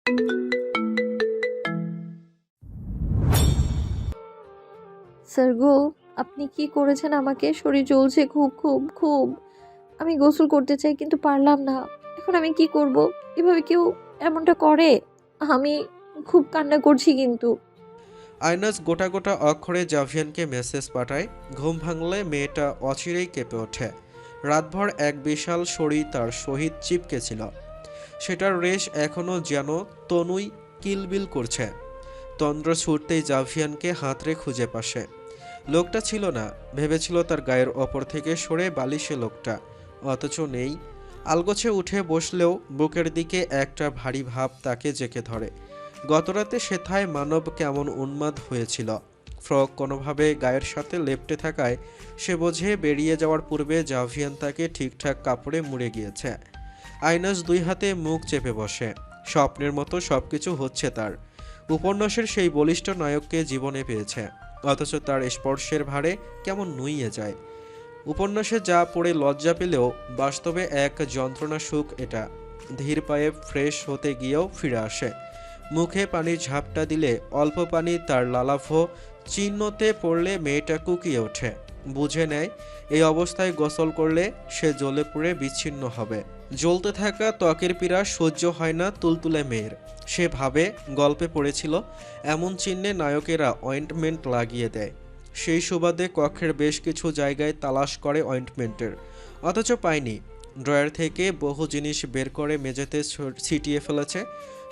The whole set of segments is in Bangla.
স্যার গো, আপনি কি করেছেন আমাকে? শরীর জ্বলছে খুব, খুব, খুব। আমি গোসল করতে চাই কিন্তু পারলাম না। এখন আমি কি করব? এভাবে কেউ এমনটা করে? আমি খুব কান্না করছি কিন্তু। আইনাজ গোটা গোটা অক্ষরে জাভিয়ানকে মেসেজ পাঠায়। ঘুম ভাঙলে মেয়েটা অচিরেই কেঁপে ওঠে। রাতভর এক বিশাল শরীর তার সহিত চিপকে ছিল। সেটার রেশ এখনও যেন তনুই কিলবিল করছে। তন্দ্র ছুটতেই জাভিয়ানকে হাতড়ে খুঁজে পাশে। লোকটা ছিল না। ভেবেছিল তার গায়ের ওপর থেকে সরে বালিশে লোকটা, অথচ নেই। আলগোছে উঠে বসলেও বুকের দিকে একটা ভারী ভাব তাকে জেঁকে ধরে। গতরাতে সেথায় মানব কেমন উন্মাদ হয়েছিল। ফ্রক কোনোভাবে গায়ের সাথে লেপ্টে থাকায় সে বোঝে বেরিয়ে যাওয়ার পূর্বে জাভিয়ান তাকে ঠিকঠাক কাপড়ে মুড়ে গিয়েছে। আইনাস দুই হাতে মুখ চেপে বসে। স্বপ্নের মতো সবকিছু হচ্ছে তার। উপন্যাসের সেই বলিষ্ঠ নায়ককে জীবনে পেয়েছে, অথচ তার স্পর্শের ভারে কেমন নুইয়ে যায়। উপন্যাসে যা পড়ে লজ্জা পেলেও বাস্তবে এক যন্ত্রণা সুখ এটা। ধীর পায়ে ফ্রেশ হতে গিয়েও ফিরে আসে। মুখে পানির ঝাপটা দিলে অল্প পানি তার লালাভ চিহ্নতে পড়লে মেয়েটা কুকিয়ে ওঠে। বুঝে নেয় এই অবস্থায় গোসল করলে সে জ্বলে পুড়ে বিচ্ছিন্ন হবে। জ্বলতে থাকা ত্বকের পীড়া সহ্য হয় না তুলতুলে মেয়ের। সে ভাবে গল্পে পড়েছিল এমন চিহ্নে নায়কেরা অয়েন্টমেন্ট লাগিয়ে দেয়। সেই সুবাদে কক্ষের বেশ কিছু জায়গায় তালাশ করে অয়েন্টমেন্টের, অথচ পায়নি। ড্রয়ার থেকে বহু জিনিস বের করে মেঝেতে ছিটিয়ে ফেলেছে।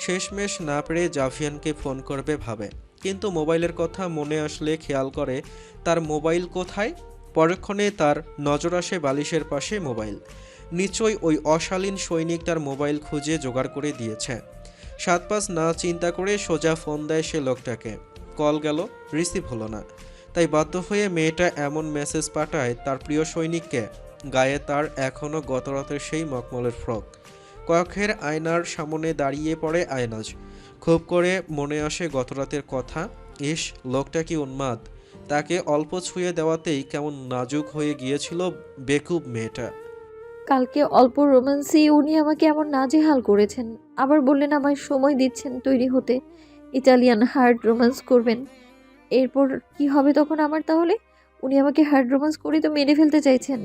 শেষমেশ না পেরে জাভিয়ানকে ফোন করবে ভাবে, কিন্তু মোবাইলের কথা মনে আসলে খেয়াল করে তার মোবাইল কোথায়। পরক্ষণে তার নজর আসে বালিশের পাশে মোবাইল। নিশ্চয়ই ওই অশালীন সৈনিক তার মোবাইল খুঁজে জোগাড় করে দিয়েছে। সাত পাঁচ না চিন্তা করে সোজা ফোন দেয় সে লোকটাকে। কল গেল, রিসিভ হলো না। তাই বাধ্য হয়ে মেয়েটা এমন মেসেজ পাঠায় তার প্রিয় সৈনিককে। গায়ে তার এখনও গতরাতের সেই মখমলের ফ্রক। কক্ষের আয়নার সামনে দাঁড়িয়ে পড়ে আয়নাজ। খুব করে মনে আসে গতরাতের কথা। ইস, লোকটা কি উন্মাদ! তাকে অল্প ছুঁয়ে দেওয়াতেই কেমন নাজুক হয়ে গিয়েছিল বেকুব মেয়েটা। কালকে অল্প রোমান্সেই উনি আমাকে এমন নাজেহাল করেছেন। আবার বললেন আমায় সময় দিচ্ছেন তৈরি হতে। ইটালিয়ান হার্ড রোমান্স করবেন। এরপর কি হবে তখন আমার তাহলে? উনি আমাকে হার্ড রোমান্স করে তো মেরে ফেলতে চাইছেন।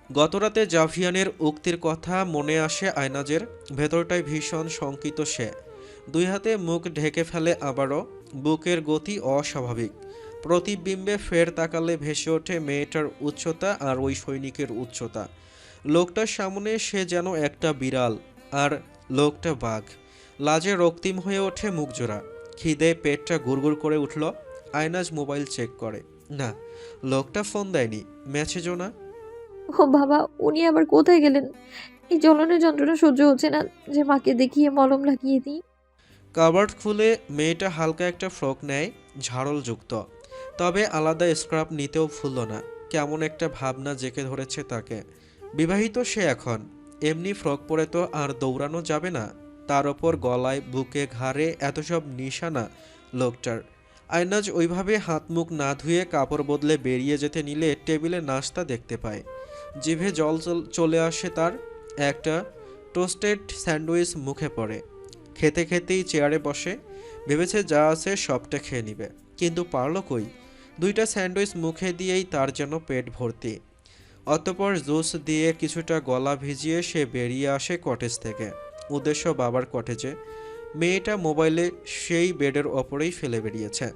গতরাতে জাভিয়ানের উক্তির কথা মনে আসে আয়নাজের। ভেতরটায় ভীষণ শঙ্কিত সে। দুই হাতে মুখ ঢেকে ফেলে আবারও। বুকের গতি অস্বাভাবিক। প্রতিবিম্বে ফের তাকালে ভেসে ওঠে মেয়েটার উচ্চতা আর ওই সৈনিকের উচ্চতা। লোকটার সামনে সে যেন একটা বিড়াল, আর লোকটা বাঘ। লাজে রক্তিম হয়ে ওঠে মুখজোড়া। খিদে পেটটা গুড়গুড় করে উঠল। আয়নাজ মোবাইল চেক করে। না, লোকটা ফোন দেয়নি, মেসেজও না। ও বাবা! উনি আবার কোথায় গেলেন? এই জ্বলনের যন্ত্রণা সহ্য হচ্ছে না, যে মাকে দেখিয়ে মলম লাগিয়ে দিই। কাবার্ড খুলে মেয়েটা হালকা একটা ফ্রক নেয়, ঝাড়লযুক্ত। তবে আলাদা স্ক্রাব নিতেও ভুলল না। কেমন একটা ভাবনা জেঁকে ধরেছে তাকে। বিবাহিত সে এখন। এমনি ফ্রক পরে তো আর দৌড়ানো যাবে না। তার ওপর গলায় বুকে ঘাড়ে এত সব নিশানা লোকটার। আয়নাজ ওইভাবে হাত মুখ না ধুয়ে কাপড় বদলে বেরিয়ে যেতে নিলে টেবিলে নাস্তা দেখতে পায়। জিভে জল চলে আসে তার। একটা টোস্টেড স্যান্ডউইচ মুখে পড়ে। খেতে খেতেই চেয়ারে বসে। ভেবেছে যা আছে সবটা খেয়ে নিবে, কিন্তু পারল কই। দুইটা স্যান্ডউইচ মুখে দিয়েই তার যেন পেট ভর্তি। অতঃপর জুস দিয়ে কিছুটা গলা ভিজিয়ে সে বেরিয়ে আসে কটেজ থেকে। উদ্দেশ্য বাবার কটেজে। মেয়েটা মোবাইলে সেই বেডের ওপরেই ফেলে বেরিয়েছে।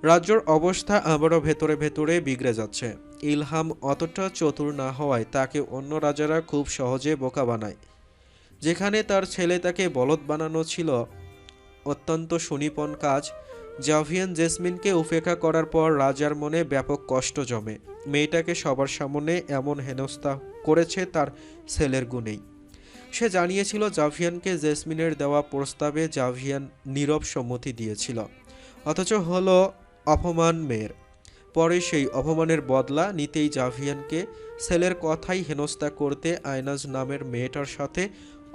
রাজ্যর অবস্থা আবারও ভেতরে ভেতরে বিগড়ে যাচ্ছে। ইলহাম অতটা চতুর না হওয়ায় তাকে অন্য রাজারা খুব সহজে বোকা বানায়। যেখানে তার ছেলে তাকে বলদ বানানো ছিল অত্যন্ত সুনিপুণ কাজ, জাভিয়ান জেসমিনকে উপেক্ষা করার পর রাজার মনে ব্যাপক কষ্ট জমে। মেয়েটাকে সবার সামনে এমন হেনস্থা করেছে তার ছেলের গুণেই। সে জানিয়েছিল জাভিয়ানকে জেসমিনের দেওয়া প্রস্তাবে জাভিয়ান নীরব সম্মতি দিয়েছিল, অথচ হলো অপমান মেয়ের। পরে সেই অপমানের বদলা নিতেই জাভিয়ানকে ছেলের কথাই হেনস্থা করতে আয়নাজ নামের মেয়েটার সাথে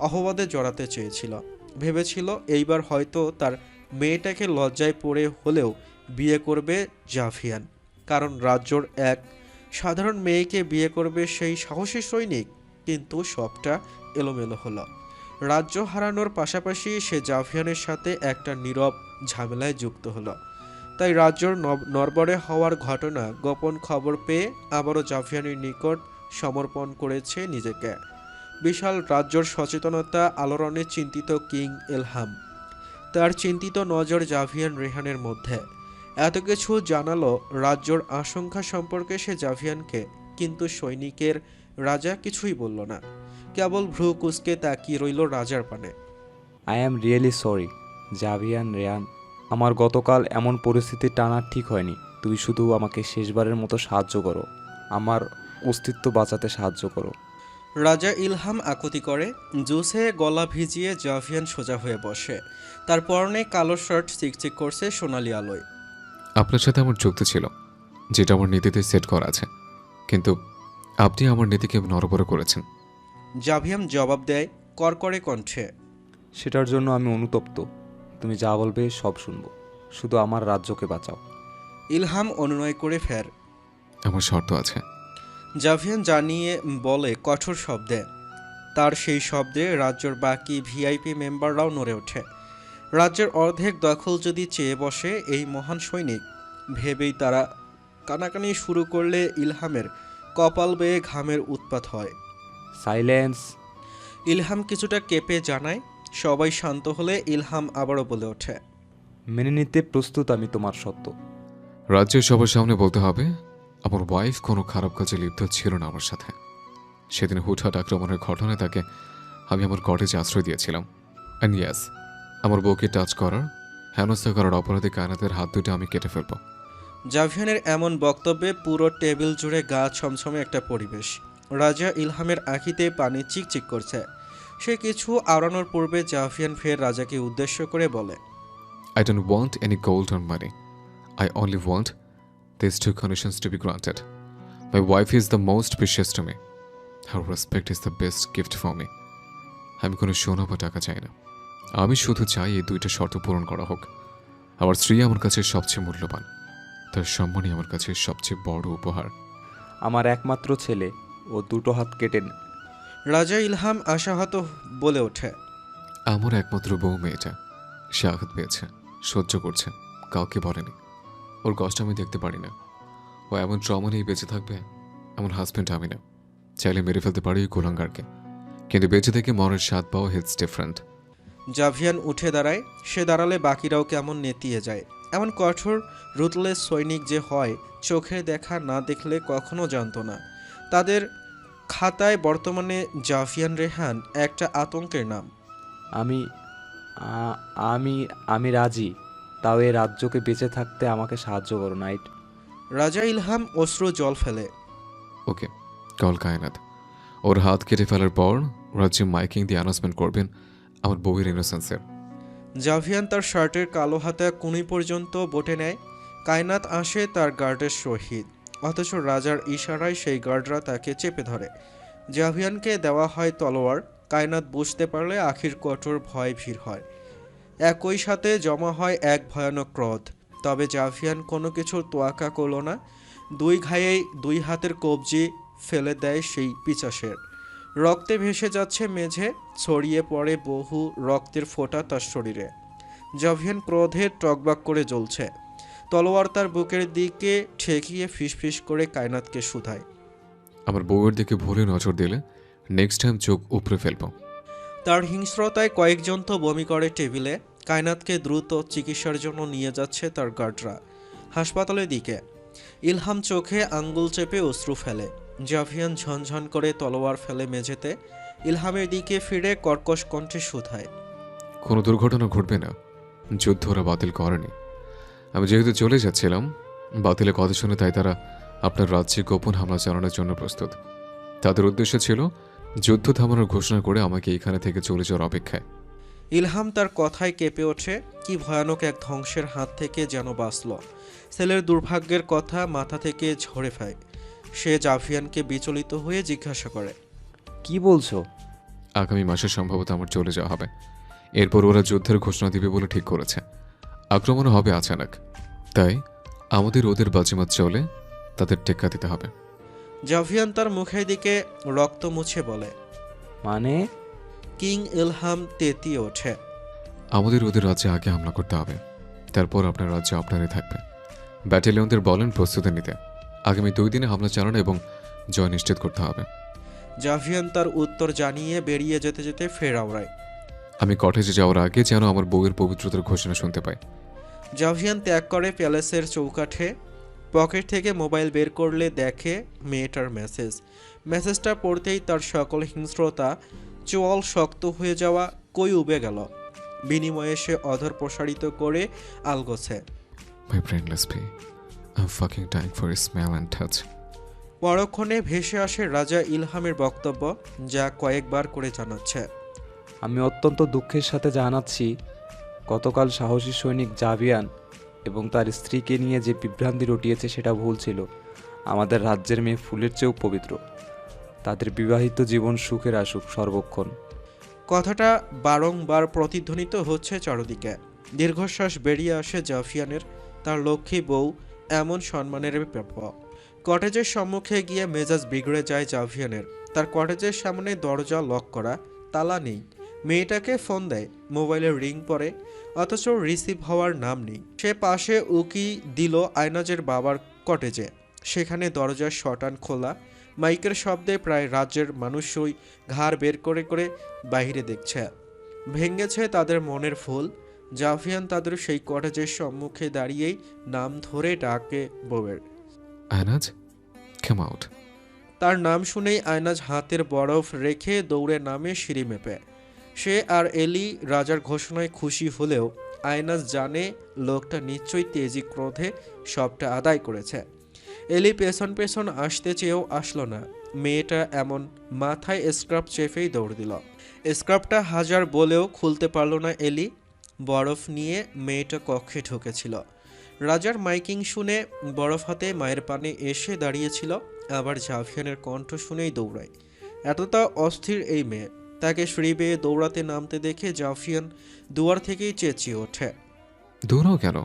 অপবাদে জড়াতে চেয়েছিল। ভেবেছিল এইবার হয়তো তার মেয়েটাকে লজ্জায় পড়ে হলেও বিয়ে করবে জাভিয়ান, কারণ রাজ্যর এক সাধারণ মেয়েকে বিয়ে করবে সেই সাহসী সৈনিক। কিন্তু সবটা এলোমেলো হলো। রাজ্য হারানোর পাশাপাশি সে জাভিয়ানের সাথে একটা নীরব ঝামেলায় যুক্ত হলো। তাই রাজ্যর নড়বড়ে হওয়ার ঘটনা গোপন খবর পেয়ে আবারও জাভিয়ানের নিকট সমর্পণ করেছে নিজেকে। বিশাল রাজ্যর সচেতনতা আলোড়নে চিন্তিত কিং ইলহাম। তার চিন্তিত নজর জাভিয়ান রেহানের মধ্যে। এত কিছু জানালো রাজ্যর আশঙ্কা সম্পর্কে সে জাভিয়ানকে, কিন্তু সৈনিকের রাজা কিছুই বলল না, কেবল ভ্রু কুঁচকে তাকিয়ে রইল রাজার পানে। আই অ্যাম রিয়েলি সরি জাভিয়ান রেয়ান, আমার গতকাল এমন পরিস্থিতি টানা ঠিক হয়নি। তুই শুধু আমাকে শেষবারের মতো সাহায্য করো, আমার অস্তিত্ব বাঁচাতে সাহায্য করো। রাজা ইলহাম আকুতি করে। জুসে গলা ভিজিয়ে জাভিয়ান সোজা হয়ে বসে। তার পরনে কালো শার্ট চিকচিক করছে সোনালি আলোয়। আপনার সাথে আমার যুক্তি ছিল, যেটা আমার নীতিতে সেট করা আছে, কিন্তু আপনি আমার নীতিকে নড়বড় করেছেন। জাভিয়ান জবাব দেয় কড়কড়ে কণ্ঠে। সেটার জন্য আমি অনুতপ্ত। তুমি যা বলবে সব শুনবো, শুধু আমার রাজ্যকে বাঁচাও। ইলহাম অনুনয় করে ফের। আমার শর্ত আছে। জাভিয়ান জানিয়ে বলে কঠোর শব্দে। তার সেই শব্দে রাজ্যের বাকি ভিআইপি মেম্বাররাও নড়ে ওঠে। রাজ্যের অর্ধেক দখল যদি চেয়ে বসে এই মহান সৈনিক, ভেবেই তারা কানাকানি শুরু করলে ইলহামের কপাল বেয়ে ঘামের উৎপাত হয়। সাইলেন্স। ইলহাম কিছুটা কেঁপে জানায়। সবাই শান্ত হলে ইলহাম আবারও বলে ওঠে, মেনে নিতে প্রস্তুত আমি তোমার সত্য। রাজ্যের সবার সামনে বলতে হবে আমার ওয়াইফ কোনো খারাপ কাজে লিপ্ত ছিল না আমার সাথে। সেদিন হুটহাট আক্রমণের ঘটনায় তাকে আমি আমার কটেজে আশ্রয় দিয়েছিলাম। অ্যান্ড ইয়াস, আমার বউকে টাচ করার, হেনস্থা করার অপরাধী কায়নাতের হাত দুটো আমি কেটে ফেলব। জাভিয়ানের এমন বক্তব্যে পুরো টেবিল জুড়ে গা ছমছমে একটা পরিবেশ। রাজা ইলহামের আঁখিতে পানি চিকচিক করছে। সে কিছু আওড়ানোর পূর্বে জাভিয়ান ফের রাজাকে উদ্দেশ্য করে বলে, I don't want any gold or money. I only want these two conditions to be granted. My wife is the most precious to me. Her respect is the best gift for me. আমি কোনো সোনা বা টাকা চাই না। আমি শুধু চাই এই দুইটা শর্ত পূরণ করা হোক। আমার স্ত্রী আমার কাছে সবচেয়ে মূল্যবান, তার সম্মানই আমার কাছে সবচেয়ে বড় উপহার। আমার একমাত্র ছেলে, ও দুটো হাত কেটে রাজা ইলহাম আশাহত বলে ওঠে, আমার একমাত্র বউ মেয়েটা, সে আঘাত পেয়েছে, সহ্য করছে, কাউকে বলেনি। ওর কষ্ট আমি দেখতে পারি না। ও এমন ট্রমা নিয়ে বেঁচে থাকবে, এমন হাজব্যান্ড আমি না। চাইলে মেরে ফেলতে পারি ওই গোলাঙ্গারকে, কিন্তু বেঁচে থেকে মনের স্বাদ পাওয়া হিটস ডিফারেন্ট। জাভিয়ান উঠে দাঁড়ায়। সে দাঁড়ালে বাকিরাও কেমন নেতিয়ে যায়। এমন কঠোর রুথলেস সৈনিক যে হয়, চোখে দেখা না দেখলে কখনো জানতো না। তাদের খাতায় বর্তমানে জাভিয়ান রেহান একটা আতঙ্কের নাম। আমি আমি আমি রাজি, তাও এই রাজ্যকে বেঁচে থাকতে আমাকে সাহায্য করো নাইট। রাজা ইলহাম অশ্রু জল ফেলে। ওকে, কল কায়নাত। ওর হাত কেটে ফেলার পর রাজ্যে মাইকিং দিয়ে অ্যানাউন্সমেন্ট করবেন আমার বউয়ের ইনোসেন্সের। জাভিয়ান তার শার্টের কালো হাতা কুনি পর্যন্ত বটে নেয়। কায়নাত আসে তার গার্ডের সহিত, অথচ রাজার ইশারায় সেই গার্ডরা তাকে চেপে ধরে। জাভিয়ানকে দেওয়া হয় তলোয়ার। কায়নাত বুঝতে পারলে আখির কঠোর ভয় ভিড় হয়। একই সাথে জমা হয় এক ভয়ানক ক্রোধ। তবে জাভিয়ান কোনো কিছুর তোয়াক্কা করল না। দুই ঘায়েই দুই হাতের কবজি ফেলে দেয় সেই পিচাসের। রক্তে ভেসে যাচ্ছে মেঝে, ছড়িয়ে পড়ে বহু রক্তের ফোঁটা তার শরীরে। জাভিয়ান ক্রোধে টকবাক করে জ্বলছে। তলোয়ার তার বুকের দিকে ঠেকিয়ে ফিসফিস করে কায়নাতকে শুধায়, আমার বউয়ের দিকে ভুলে নজর দিলে নেক্সট টাইম চোখ উপড়ে ফেলব। তার হিংস্রতায় কয়েকজন তো বমি করে টেবিলে। কায়নাতকে দ্রুত চিকিৎসার জন্য নিয়ে যাচ্ছে তার গার্ডরা হাসপাতালের দিকে। ইলহাম চোখে আঙ্গুল চেপে অশ্রু ফেলে। জাভিয়ান ঝনঝন করে তলোয়ার ফেলে মেঝেতে। ইলহামের দিকে ফিরে কর্কশ কণ্ঠে শুধায়, কোনো দুর্ঘটনা ঘটবে না, যুদ্ধ ওরা বাতিল করেনি। আমি যেহেতু চলে যাচ্ছিলাম, বাতিলের কথা শুনে তাই তারা আপনার রাজ্যে গোপন হামলা চালানোর জন্য প্রস্তুত। তাদের উদ্দেশ্য ছিল যুদ্ধ থামানোর ঘোষণা করে আমাকে এইখানে থেকে চলে যাওয়ার অপেক্ষায়। ইলহাম তার কথায় কেঁপে ওঠে। কি ভয়ানক এক ধ্বংসের হাত থেকে যেন বাঁচল। ছেলের দুর্ভাগ্যের কথা মাথা থেকে ঝরে ফেলে। সে জাভিয়ানকে বিচলিত হয়ে জিজ্ঞাসা করে, কি বলছো? আগামী মাসে সম্ভবত আমার চলে যাওয়া হবে। এরপর ওরা যুদ্ধের ঘোষণা দিবে বলে ঠিক করেছে। আক্রমণ হবে আচানক, তাই আমাদের ওদের বাজিমাত চলে তাদের টেক্কা দিতে হবে। জাভিয়ান তার মুখের দিকে রক্ত মুছে বলে, মানে কিং ইলহাম তেতিয়ে ওঠে। আমাদের ওদের রাজ্যে আগে হামলা করতে হবে, তারপর আপনার রাজ্য আপনারই থাকবে। ব্যাটালিয়নদের বলেন প্রস্তুতি নিতে। আগামী 2 দিনে হামলা চালানো এবং জয় নিশ্চিত করতে হবে। জাভিয়ান তার উত্তর জানিয়ে বেরিয়ে যেতে যেতে ফের আওড়ায়। আমি কটেজে যাওয়ার আগে যেন আমার বউয়ের পবিত্রতার ঘোষণা শুনতে পাই। জাভিয়ান ত্যাগ করে প্যালেসের চৌকাঠে। পকেট থেকে মোবাইল বের করলে দেখে মেয়েটার মেসেজটা পড়তেই তার সকল হিংস্রতা, চোয়াল শক্ত হয়ে যাওয়া কই উবে গেল। বিনিময়ে সে অধর প্রসারিত করে আলগোছে। My brainless P, I am fucking dying for smell and touch. পরক্ষণে ভেসে আসে রাজা ইলহামের বক্তব্য, যা কয়েকবার করে জানাচ্ছে। আমি অত্যন্ত দুঃখের সাথে জানাচ্ছি, গতকাল সাহসী সৈনিক জাভিয়ান এবং তার স্ত্রীকে নিয়ে যে বিভ্রান্তি রটিয়েছে সেটা ভুল ছিল। আমাদের রাজ্যের মেয়ে ফুলের চেয়েও পবিত্র। তাদের বিবাহিত জীবন সুখের আসুক সর্বক্ষণ। কথাটা বারংবার প্রতিধ্বনিত হচ্ছে চারদিকে। দীর্ঘশ্বাস বেরিয়ে আসে জাভিয়ানের। তার লক্ষ্মী বউ এমন সম্মানের ব্যাপক। কটেজের সম্মুখে গিয়ে মেজাজ বিগড়ে যায় জাভিয়ানের। তার কটেজের সামনে দরজা লক করা, তালা নেই। মেয়েটাকে ফোন দেয়, মোবাইলের রিং পড়ে, অথচ রিসিভ হওয়ার নাম নেই। সে পাশে উকি দিল আয়নাজের বাবার কটেজে। সেখানে দরজার শটান খোলা। মাইকের শব্দে প্রায় রাজ্যের মানুষই ঘাড় বের করে করে বাইরে দেখছে। ভেঙেছে তাদের মনের ফুল। জাভিয়ান তাদের সেই কটেজের সম্মুখে দাঁড়িয়েই নাম ধরে ডাকে বউয়ের। আয়নাজ, কাম আউট। তার নাম শুনেই আয়নাজ হাতের বরফ রেখে দৌড়ে নামে সিঁড়ি মেপে। সে আর এলি রাজার ঘোষণায় খুশি হলেও আয়নাজ জানে লোকটা নিশ্চয়ই তেজি ক্রোধে সবটা আদায় করেছে। এলি পেছন পেছন আসতে চেয়েও আসলো না। মেয়েটা এমন মাথায় স্ক্রাব চেপেই দৌড় দিল। স্ক্রাবটা হাজার বলেও খুলতে পারল না এলি। বরফ নিয়ে মেয়েটা কক্ষে ঢুকেছিল। রাজার মাইকিং শুনে বরফ হাতে মায়ের পানে এসে দাঁড়িয়েছিল। আবার জাভিয়ানের কণ্ঠ শুনেই দৌড়ায়। এতটা অস্থির এই মেয়ে। তাকে সিঁড়ি বেয়ে দৌড়াতে নামতে দেখে জাভিয়ান দুয়ার থেকেই চেঁচিয়ে ওঠে। দৌড়াও কেন?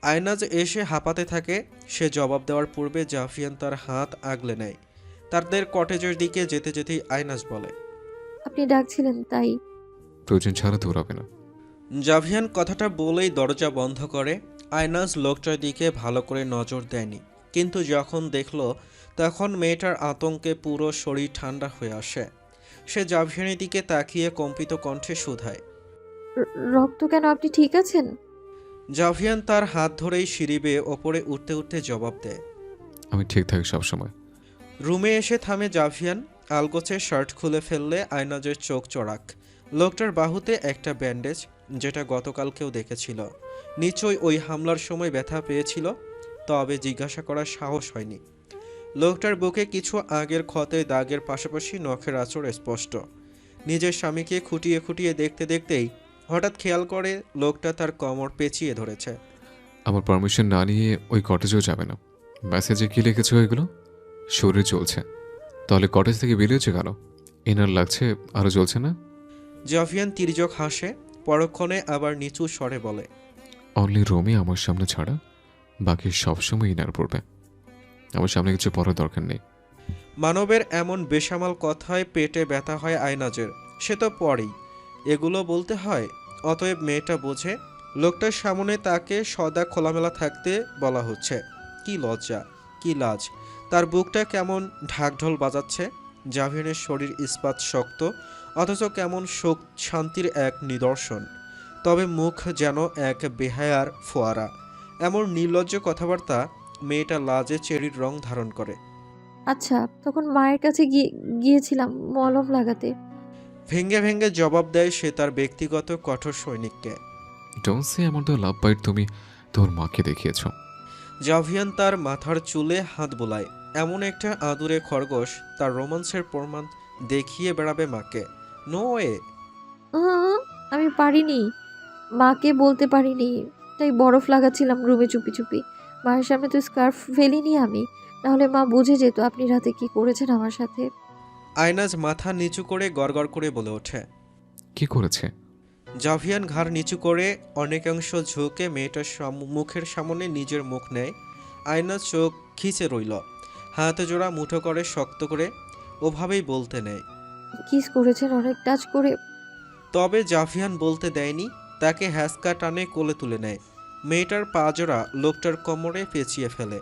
আয়নাজ এসে হাঁপাতে থাকে। সে জবাব দেওয়ার পূর্বে জাভিয়ান তার হাত আগলে নেয়। তাদের কটেজের দিকে যেতে যেতেই আয়নাজ বলে, আপনি ডাকছিলেন তাই। প্রয়োজন ছাড়া দৌড়াবে না। জাভিয়ান কথাটা বলেই দরজা বন্ধ করে। আয়নাজ লোকটার দিকে ভালো করে নজর দেয়নি, কিন্তু যখন দেখল তখন মেয়েটার আতঙ্কে পুরো শরীর ঠান্ডা হয়ে আসে। সে জাভিয়ানের দিকে তাকিয়ে কম্পিত কণ্ঠে শুধায়, রক্ত কেন? আপনি ঠিক আছেন? জাভিয়ান তার হাত ধরেই সিঁড়ি বেয়ে ওপরে উঠতে উঠতে জবাব দেয়, আমি ঠিক থাকি সবসময়। রুমে এসে থামে জাভিয়ান। আলগোছে শার্ট খুলে ফেললে আয়নাজের চোখ চড়াক। লোকটার বাহুতে একটা ব্যান্ডেজ, যেটা গতকাল কেউ দেখেছিল। নিশ্চয়ই ওই হামলার সময় ব্যথা পেয়েছিল, তবে জিজ্ঞাসা করার সাহস হয়নি। লোকটার বুকে কিছু আগের ক্ষতের দাগের পাশাপাশি নখের আঁচড় স্পষ্ট। নিজের স্বামীকে খুঁটিয়ে খুঁটিয়ে দেখতে দেখতেই হঠাৎ খেয়াল করে লোকটা তার কোমর পেঁচিয়ে ধরেছে। আমার পারমিশন না নিয়ে ওই কটেজেও যাবে না। মেসেজে কি লিখেছো এগুলো? শরীর চলছে, তাহলে কটেজ থেকে বেরিয়েছে কেন? এনার লাগছে আরও চলছে না? জাভিয়ান তির্যক হাসে, পরক্ষণে আবার নিচু স্বরে বলে, অনলি রোমে আমার সামনে ছাড়া বাকি সবসময় ইনার পড়বে। আমার সামনে কিছু পড়ার দরকার নেই। মানবের এমন বেসামাল কথায় পেটে ব্যথা হয় আয়নাজের। সে তো পরেই এগুলো বলতে হয়। অতএব মেয়েটা বোঝে লোকটার সামনে তাকে সদা খোলামেলা থাকতে বলা হচ্ছে। কি লজ্জা, কি লাজ। তার বুকটা কেমন ঢাকঢোল বাজাচ্ছে। জাভিয়ানের শরীর ইস্পাত শক্ত, অথচ কেমন শোক শান্তির এক নিদর্শন। তবে মুখ যেন এক বেহায়ার ফোয়ারা। এমন নির্লজ্জ কথাবার্তা মেয়েটা লাজে চেরির রং ধারণ করে। আচ্ছা, তখন মায়ের কাছে গিয়েছিলাম মলম লাগাতে। ভেঙ্গে ভেঙ্গে জবাব দেয় সে তার ব্যক্তিগত কঠোর সৈনিককে। ডোন্ট সে আমার তো লাভ বাইট তুমি তোর মাকে দেখিয়েছ। জাভিয়ান তার মাথার চুলে হাত বোলায়। এমন একটা আদুরে খরগোশ তার রোমান্সের প্রমাণ দেখিয়ে বেড়াবে মাকে? No way. আমি পারিনি, মাকে বলতে পারিনি, তাই বরফ লাগাচ্ছিলাম রুমে চুপি চুপি। মায়ের সামনে তো স্কার্ফ ফেলিনি আমি, তাহলে মা বুঝে যেত আপনি রাতে কি করেছেন আমার সাথে। আয়নাজ মাথা নিচু করে গড়গড় করে বলে ওঠে। কি করেছে? জাভিয়ান ঘাড় নিচু করে অনেকাংশ ঝুঁকে মেয়েটার মুখের সামনে নিজের মুখ নেয়। আয়নাজ চোখ খিচে রইল, হাতে জোড়া মুঠো করে শক্ত করে। ওভাবেই বলতে নেয়, কিস করেছেন অনেক, টাচ করে। তবে জাভিয়ান বলতে দেয়নি, তাকে হ্যাসকা টানে কোলে তুলে নেয়। মেয়েটার পাজরা লোকটার কোমরে পেঁচিয়ে ফেলে।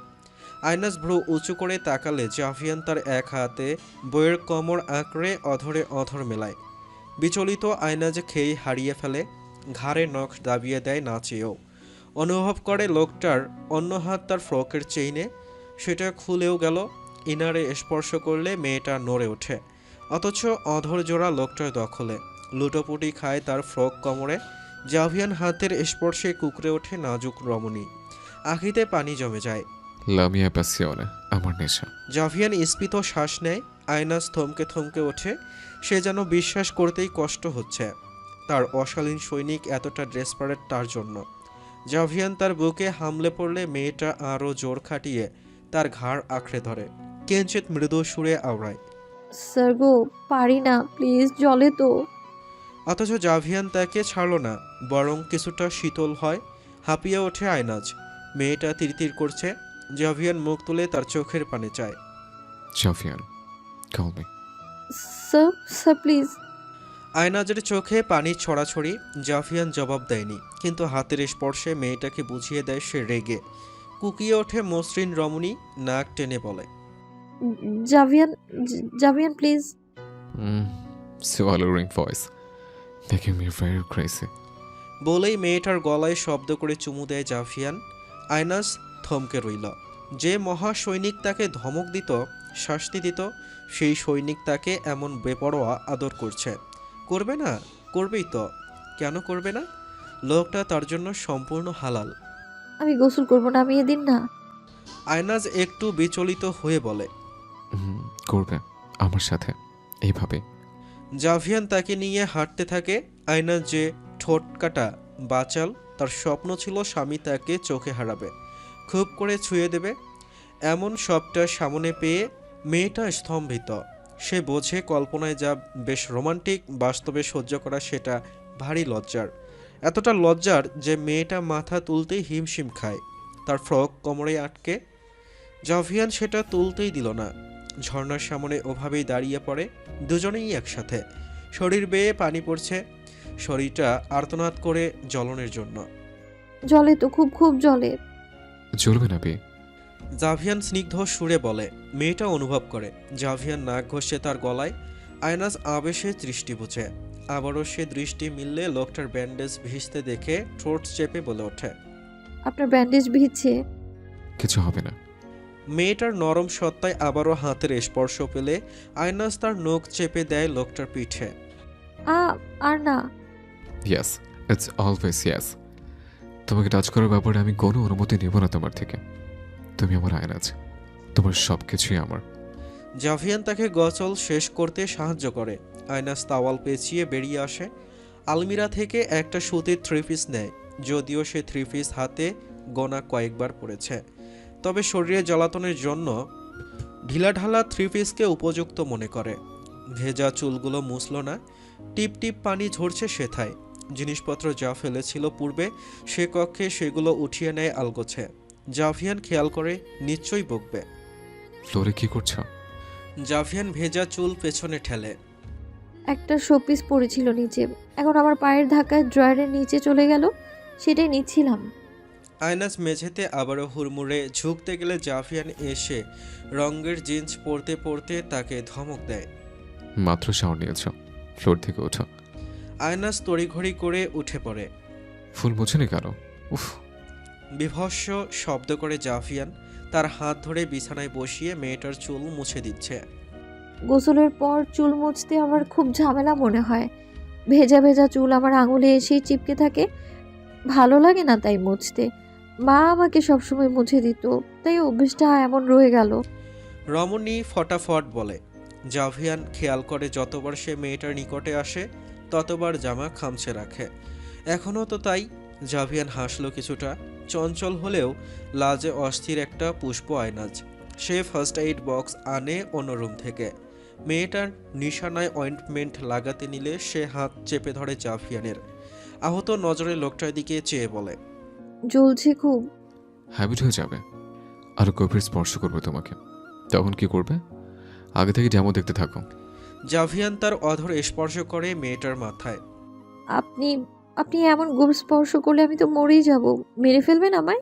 আয়নাজ ভ্রু উঁচু করে তাকালে জাভিয়ান তার এক হাতে বইয়ের কোমর আঁকড়ে অধরে অধর মেলায়। বিচলিত আয়নাজ খেয়ে হারিয়ে ফেলে, ঘাড়ে নখ দাবিয়ে দেয় না চেয়েও। অনুভব করে লোকটার অন্য হাত তার ফ্রকের চেইনে, সেটা খুলেও গেল। ইনারে স্পর্শ করলে মেয়েটা নড়ে ওঠে, অথচ অধর জোড়া লোকটার দখলে। লুটোপুটি খায় তার ফ্রক কোমরে। জাভিয়ান হাতের স্পর্শে কুকড়ে ওঠে নাজুক রমণী, আখিতে পানি জমে যায়। লামিয়া প্যাসিওনে, আমার নেশা। জাভিয়ান স্ফীত শ্বাস নেয়। আয়নাজ থমকে থমকে ওঠে, সে যেন বিশ্বাস করতেই কষ্ট হচ্ছে তার অশালীন সৈনিক এতটা ডেসপারেট তার জন্য। জাভিয়ান তার বুকে হামলে পড়লে মেয়েটা আরও জোর খাটিয়ে তার ঘাড় আঁকড়ে ধরে, কিঞ্চিত মৃদু সুরে আওড়ায়। স্যার গো, পারি না, প্লিজ, জলে তো। অথচ জাভিয়ান তাকে ছাড়ল না, বরং কিছুটা শীতল হয়। হাঁপিয়ে ওঠে আয়নাজ। মেয়েটা তিরতির করছে। জাভিয়ান মুখ তুলে তার চোখের পানে চায়। Javian, call me. Sir, sir please. আয়নাজের চোখে পানি ছড়াছড়ি। জাভিয়ান জবাব দেয়নি, কিন্তু হাতের স্পর্শে মেয়েটাকে বুঝিয়ে দেয় সে রেগে। কুকিয়ে ওঠে মসৃণ রমণী, নাক টেনে বলে। জাভিয়ান, জাভিয়ান please. So alluring voice, making me very crazy. বলেই মেয়েটার গলায় শব্দ করে চুমু দেয় জাভিয়ান। আয়নাজ থমকে রইল। যে মহা সৈনিক তাকে ধমক দিত, শাস্তি দিত, সেই সৈনিক তাকে এমন বেপরোয়া আদর করছে। করবে না? করবেই তো। কেন করবে না? লোকটা তার জন্য সম্পূর্ণ হালাল। আমি গোসল করবো, নামিয়ে দিন না। আয়নাজ একটু বিচলিত হয়ে বলে। করবে আমার সাথে এইভাবে। জাভিয়ান তাকে নিয়ে হাঁটতে থাকে। আয়নাজ যে ঠোঁট কাটা বাচাল, তার স্বপ্ন ছিল স্বামী তাকে চোখে হারাবে, খুব করে ছুঁয়ে দেবে। এমন সবটা সামনে পেয়ে মেয়েটা স্তম্ভিত। সে বোঝে কল্পনায় যা বেশ রোমান্টিক, বাস্তবে সহ্য করা সেটা ভারী লজ্জার। এতটা লজ্জার যে মেয়েটা মাথা তুলতেই হিমশিম খায়, তার ফ্রক কোমরে আটকে। জাভিয়ান সেটা তুলতেই দিল না। ঝর্ণার সামনে ওভাবেই দাঁড়িয়ে পড়ে, দুজনেই একসাথে। শরীর বেয়ে পানি পড়ছে, শরীরটা আর্তনাদ করে জ্বলনের জন্য। জলে তো, খুব খুব জলে। চলবে না বে। জাভিয়ান স্নিগ্ধ সুরে বলে। মেয়েটা অনুভব করে জাভিয়ান নাক ঘষে তার গলায়। আয়নাজ আবেশে দৃষ্টি বুঝে। আবারও সে দৃষ্টি মিললে লোকটার ব্যান্ডেজ ভিজতে দেখে ঠোঁট চেপে বলে ওঠে। আপনার ব্যান্ডেজ ভিজছে। কিছু হবে না। মেয়েটার নরম সত্তায় আবারও হাতের স্পর্শ পেলে আয়নাজ তার নখ চেপে দেয় লোকটার পিঠে। আর না। Yes, it's always yes. তোমাকে টাচ করার ব্যাপারে আমি কোনো অনুমতি নেব না তোমার থেকে। তুমি আমার আয়নাজ, তোমার সব কিছুই আমার। জাভিয়ান তাকে গজল শেষ করতে সাহায্য করে। আয়নাজ তাওয়াল পেঁচিয়ে বেরিয়ে আসে। আলমিরা থেকে একটা সুতির থ্রি পিস নেয়। যদিও সে থ্রি পিস হাতে গোনা কয়েকবার পড়েছে, তবে শরীরে জ্বালাতনের জন্য ঢিলাঢালা থ্রি পিসকে উপযুক্ত মনে করে। ভেজা চুলগুলো মুছল না, টিপ টিপ পানি ঝরছে সেথায়। জিনিসপত্র যা ফেলেছিল পূর্বে সে কক্ষে সেগুলো উঠিয়ে নেয় আলগোছে। জাভিয়ান খেয়াল করে নিশ্চয়ই বকবে। ফ্লোরে কি করছো? জাভিয়ান ভেজা চুল পেছনে ঠেলে। একটা শোপিস পড়েছিল নিচে, এখন আমার পায়ের ধাক্কায় ড্রয়ারের নিচে চলে গেল, সেটাই নিচ্ছিলাম। আয়নাজ মেঝেতে আবারও হুড়মুড়ে ঝুঁকতে গেলে জাভিয়ান এসে রঙের জিন্স পরতে পরতে তাকে ধমক দেয়। মাত্র শাওয়ার নিয়েছ, ফ্লোর থেকে ওঠো। আয়নাজ তড়িঘড়ি করে উঠে পড়ে। ফুল মুছেনি কেন? উফ। বিভৎস শব্দ করে জাভিয়ান তার হাত ধরে বিছানায় বসিয়ে মেয়েটার চুল মুছে দিচ্ছে। গোসলের পর চুল মুছতে আমার খুব ঝামেলা মনে হয়। ভেজা ভেজা চুল আমার আঙুলে এসেই চিপকে থাকে, ভালো লাগে না তাই মুছতে। মা আমাকে সবসময় মুছে দিত, তাই অভ্যেসটা এমন রয়ে গেল। রমণী ফটাফট বলে। জাভিয়ান খেয়াল করে যতবার সে মেয়েটার নিকটে আসে ততবার জামা খামছে রাখে। এখনও তো তাই। জাভিয়ান হাসলো কিছুটা, চঞ্চল হলেও লাজে অস্থির একটা পুষ্প আয়নাজ। সে ফার্স্ট এইড বক্স আনে অন্য রুম থেকে। মেয়েটার নিশানায় অয়েন্টমেন্ট লাগাতে নিলে সে হাত চেপে ধরে জাভিয়ানের। আহত নজরে লোকটার দিকে চেয়ে বলে। জ্বলছে খুব। হ্যাবিট হয়ে যাবে। আরো গভীর স্পর্শ করবে তোমাকে, তখন কি করবে? আগে থেকে যেমন দেখতে থাকো। জাভিয়ান তার অধর স্পর্শ করে মেয়েটার মাথায়। আপনি আপনি এমন গভীর স্পর্শ করলে আমি তো মরেই যাব। মেরে ফেলবেন আমায়?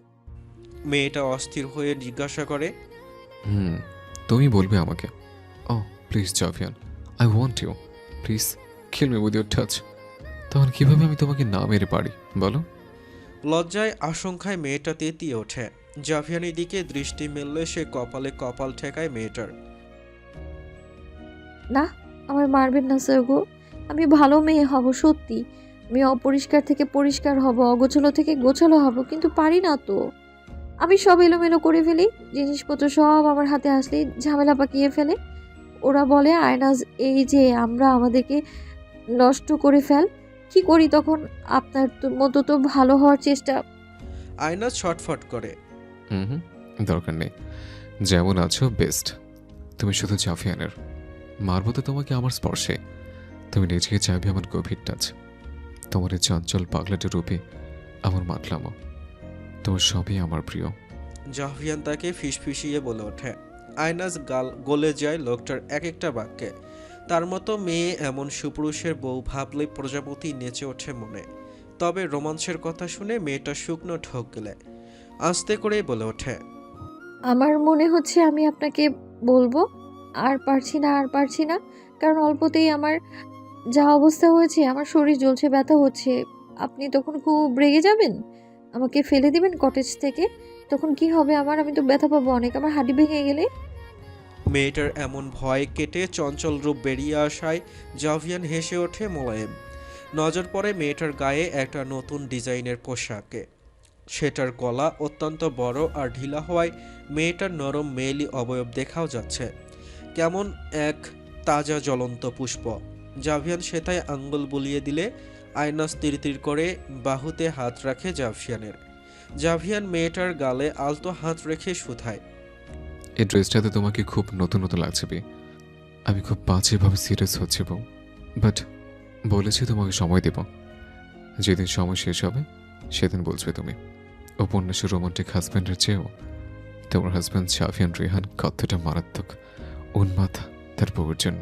মেয়েটা অস্থির হয়ে জিজ্ঞাসা করে। তুমি বলবে আমাকে? Oh please Javian, I want you, please kill me with your touch. তখন কিভাবে আমি তোমাকে না মেরে পারি বলো? লজ্জায় আশঙ্কায় মেয়েটা তেতিয়ে ওঠে। জাভিয়ানের দিকে দৃষ্টি মেললে সে কপালে কপাল ঠেকায় মেয়েটার। না, আমায় মারবেন না স্যার গো। আমি ভালো মেয়ে হব সত্যি। আমি অপরিষ্কার থেকে পরিষ্কার হব, অগোছালো থেকে গোছালো হব, কিন্তু পারি না তো। আমি সব এলোমেলো করে ফেলি, জিনিসপত্র সব আমার হাতে আসলেই ঝামেলা পাকিয়ে ফেলে। ওরা বলে আয়নাজ এই যে আমরা আমাদেরকে নষ্ট করে ফেল। কি করি তখন? আপনার মতো তো ভালো হওয়ার চেষ্টা। আয়নাজ ছটফট করে। হুম, দরকার নেই, যেমন আছো বেস্ট। তুমি শুধু জাভিয়ানের, মারবো তো তোমাকে আমার স্পর্শে। তুমি নিজেকে চাইবে আমার গভীর টাচ, তোমার এই চঞ্চল পাগলাটে রূপে আমার মাতলামো, তোমার সবই আমার প্রিয়। জাভিয়ান তাকে ফিসফিসিয়ে বলে ওঠে। আয়নাজ গাল গলে যায় লোকটার এক একটা বাক্যে। তার মতো মেয়ে এমন সুপুরুষের বউ ভাবলে প্রজাপতি নেচে ওঠে মনে। তবে রোমাঞ্চের কথা শুনে মেয়েটা শুকনো ঠোক গেলে আস্তে করেই বলে ওঠে। আমার মনে হচ্ছে আমি আপনাকে বলবো, আর পারছি না, আর পারছি না। কারণ অল্পতেই আমার যা অবস্থা হয়েছে, আমার শরীর জ্বলছে, ব্যথা হচ্ছে। আপনি তখন খুব রেগে যাবেন, আমাকে ফেলে দিবেন কটেজ থেকে। তখন কি হবে আমার? আমি তো ব্যথা পাবো অনেক, আমার হাঁটু ভেঙে গেলে। মেয়েটার এমন ভয় কেটে চঞ্চল রূপ বেরিয়ে আসায় জাভিয়ান হেসে ওঠে মোলায়েম। নজর পড়ে মেয়েটার গায়ে একটা নতুন ডিজাইনের পোশাকে। সেটার গলা অত্যন্ত বড় আর ঢিলা হওয়ায় মেয়েটার নরম মেয়েলি অবয়ব দেখাও যাচ্ছে কেমন এক তাজা জ্বলন্ত পুষ্প। জাভিয়ান সেটায় আঙ্গুল বুলিয়ে দিলে আয়নাস তিরতির করে বাহুতে হাত রাখে জাভিয়ানের। জাভিয়ান মেয়েটার গালে আলতো হাত রেখে শুধায়। এই ড্রেসটাতে তোমাকে খুব নতুন নতুন লাগছে বি। আমি খুব বাজেভাবে সিরিয়াস হচ্ছে বউ, বাট বলেছি তোমাকে সময় দেব। যেদিন সময় শেষ হবে সেদিন বলবে তুমি। উপন্যাসের রোমান্টিক হাজব্যান্ডের চেয়েও তোমার হাজব্যান্ড জাভিয়ান রেহান কতটা মারাত্মক উন্মাদ তার বউয়ের জন্য।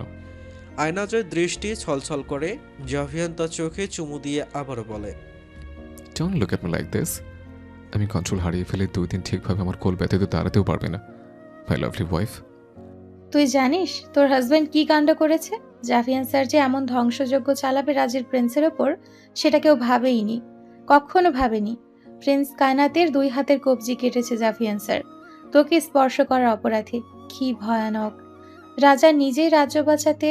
আয়নাজের দৃষ্টি ছলছল করে। জাভিয়ান তার চোখে চুমু দিয়ে আবারও বলে। Don't look at me like this. আমি কন্ট্রোল হারিয়ে ফেলে 2 দিন ঠিকভাবে আমার কোল ব্যথিত দাঁড়াতেও পারবে না মাই লাভলি ওয়াইফ। তুই জানিস তোর হাজবেন্ড কি কাণ্ড করেছে? জাভিয়ান স্যার যে এমন ধ্বংসযজ্ঞ চালাবে রাজের প্রিন্সের ওপর, সেটা কেউ ভাবেইনি, কখনো ভাবেনি। প্রিন্স কায়নাতের 2 হাতের কবজি কেটেছে জাভিয়ান স্যার, তোকে স্পর্শ করার অপরাধে। কি ভয়ানক! রাজা নিজেই রাজ্য বাঁচাতে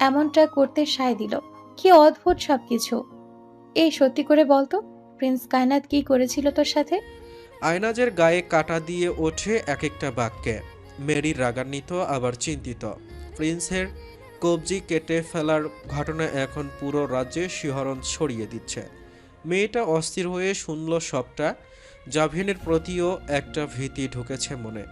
এমনটা করতে সায় দিল। কি অদ্ভুত সবকিছু। এই সত্যি করে বলতো, প্রিন্স কায়নাত কি করেছিল তোর সাথে? আয়নাজের গায়ে কাটা দিয়ে ওঠে এক একটা বাক্যে। মেরি রাগান্বিত আবার চিন্তিত। প্রিন্সের কবজি কেটে ফেলার ঘটনা এখন পুরো রাজ্যে শিহরণ ছড়িয়ে দিচ্ছে। মেয়েটা অস্থির হয়ে শুনল সবটা। জাভিয়ানের প্রতিও একটা ভীতি ঢুকেছে মনে।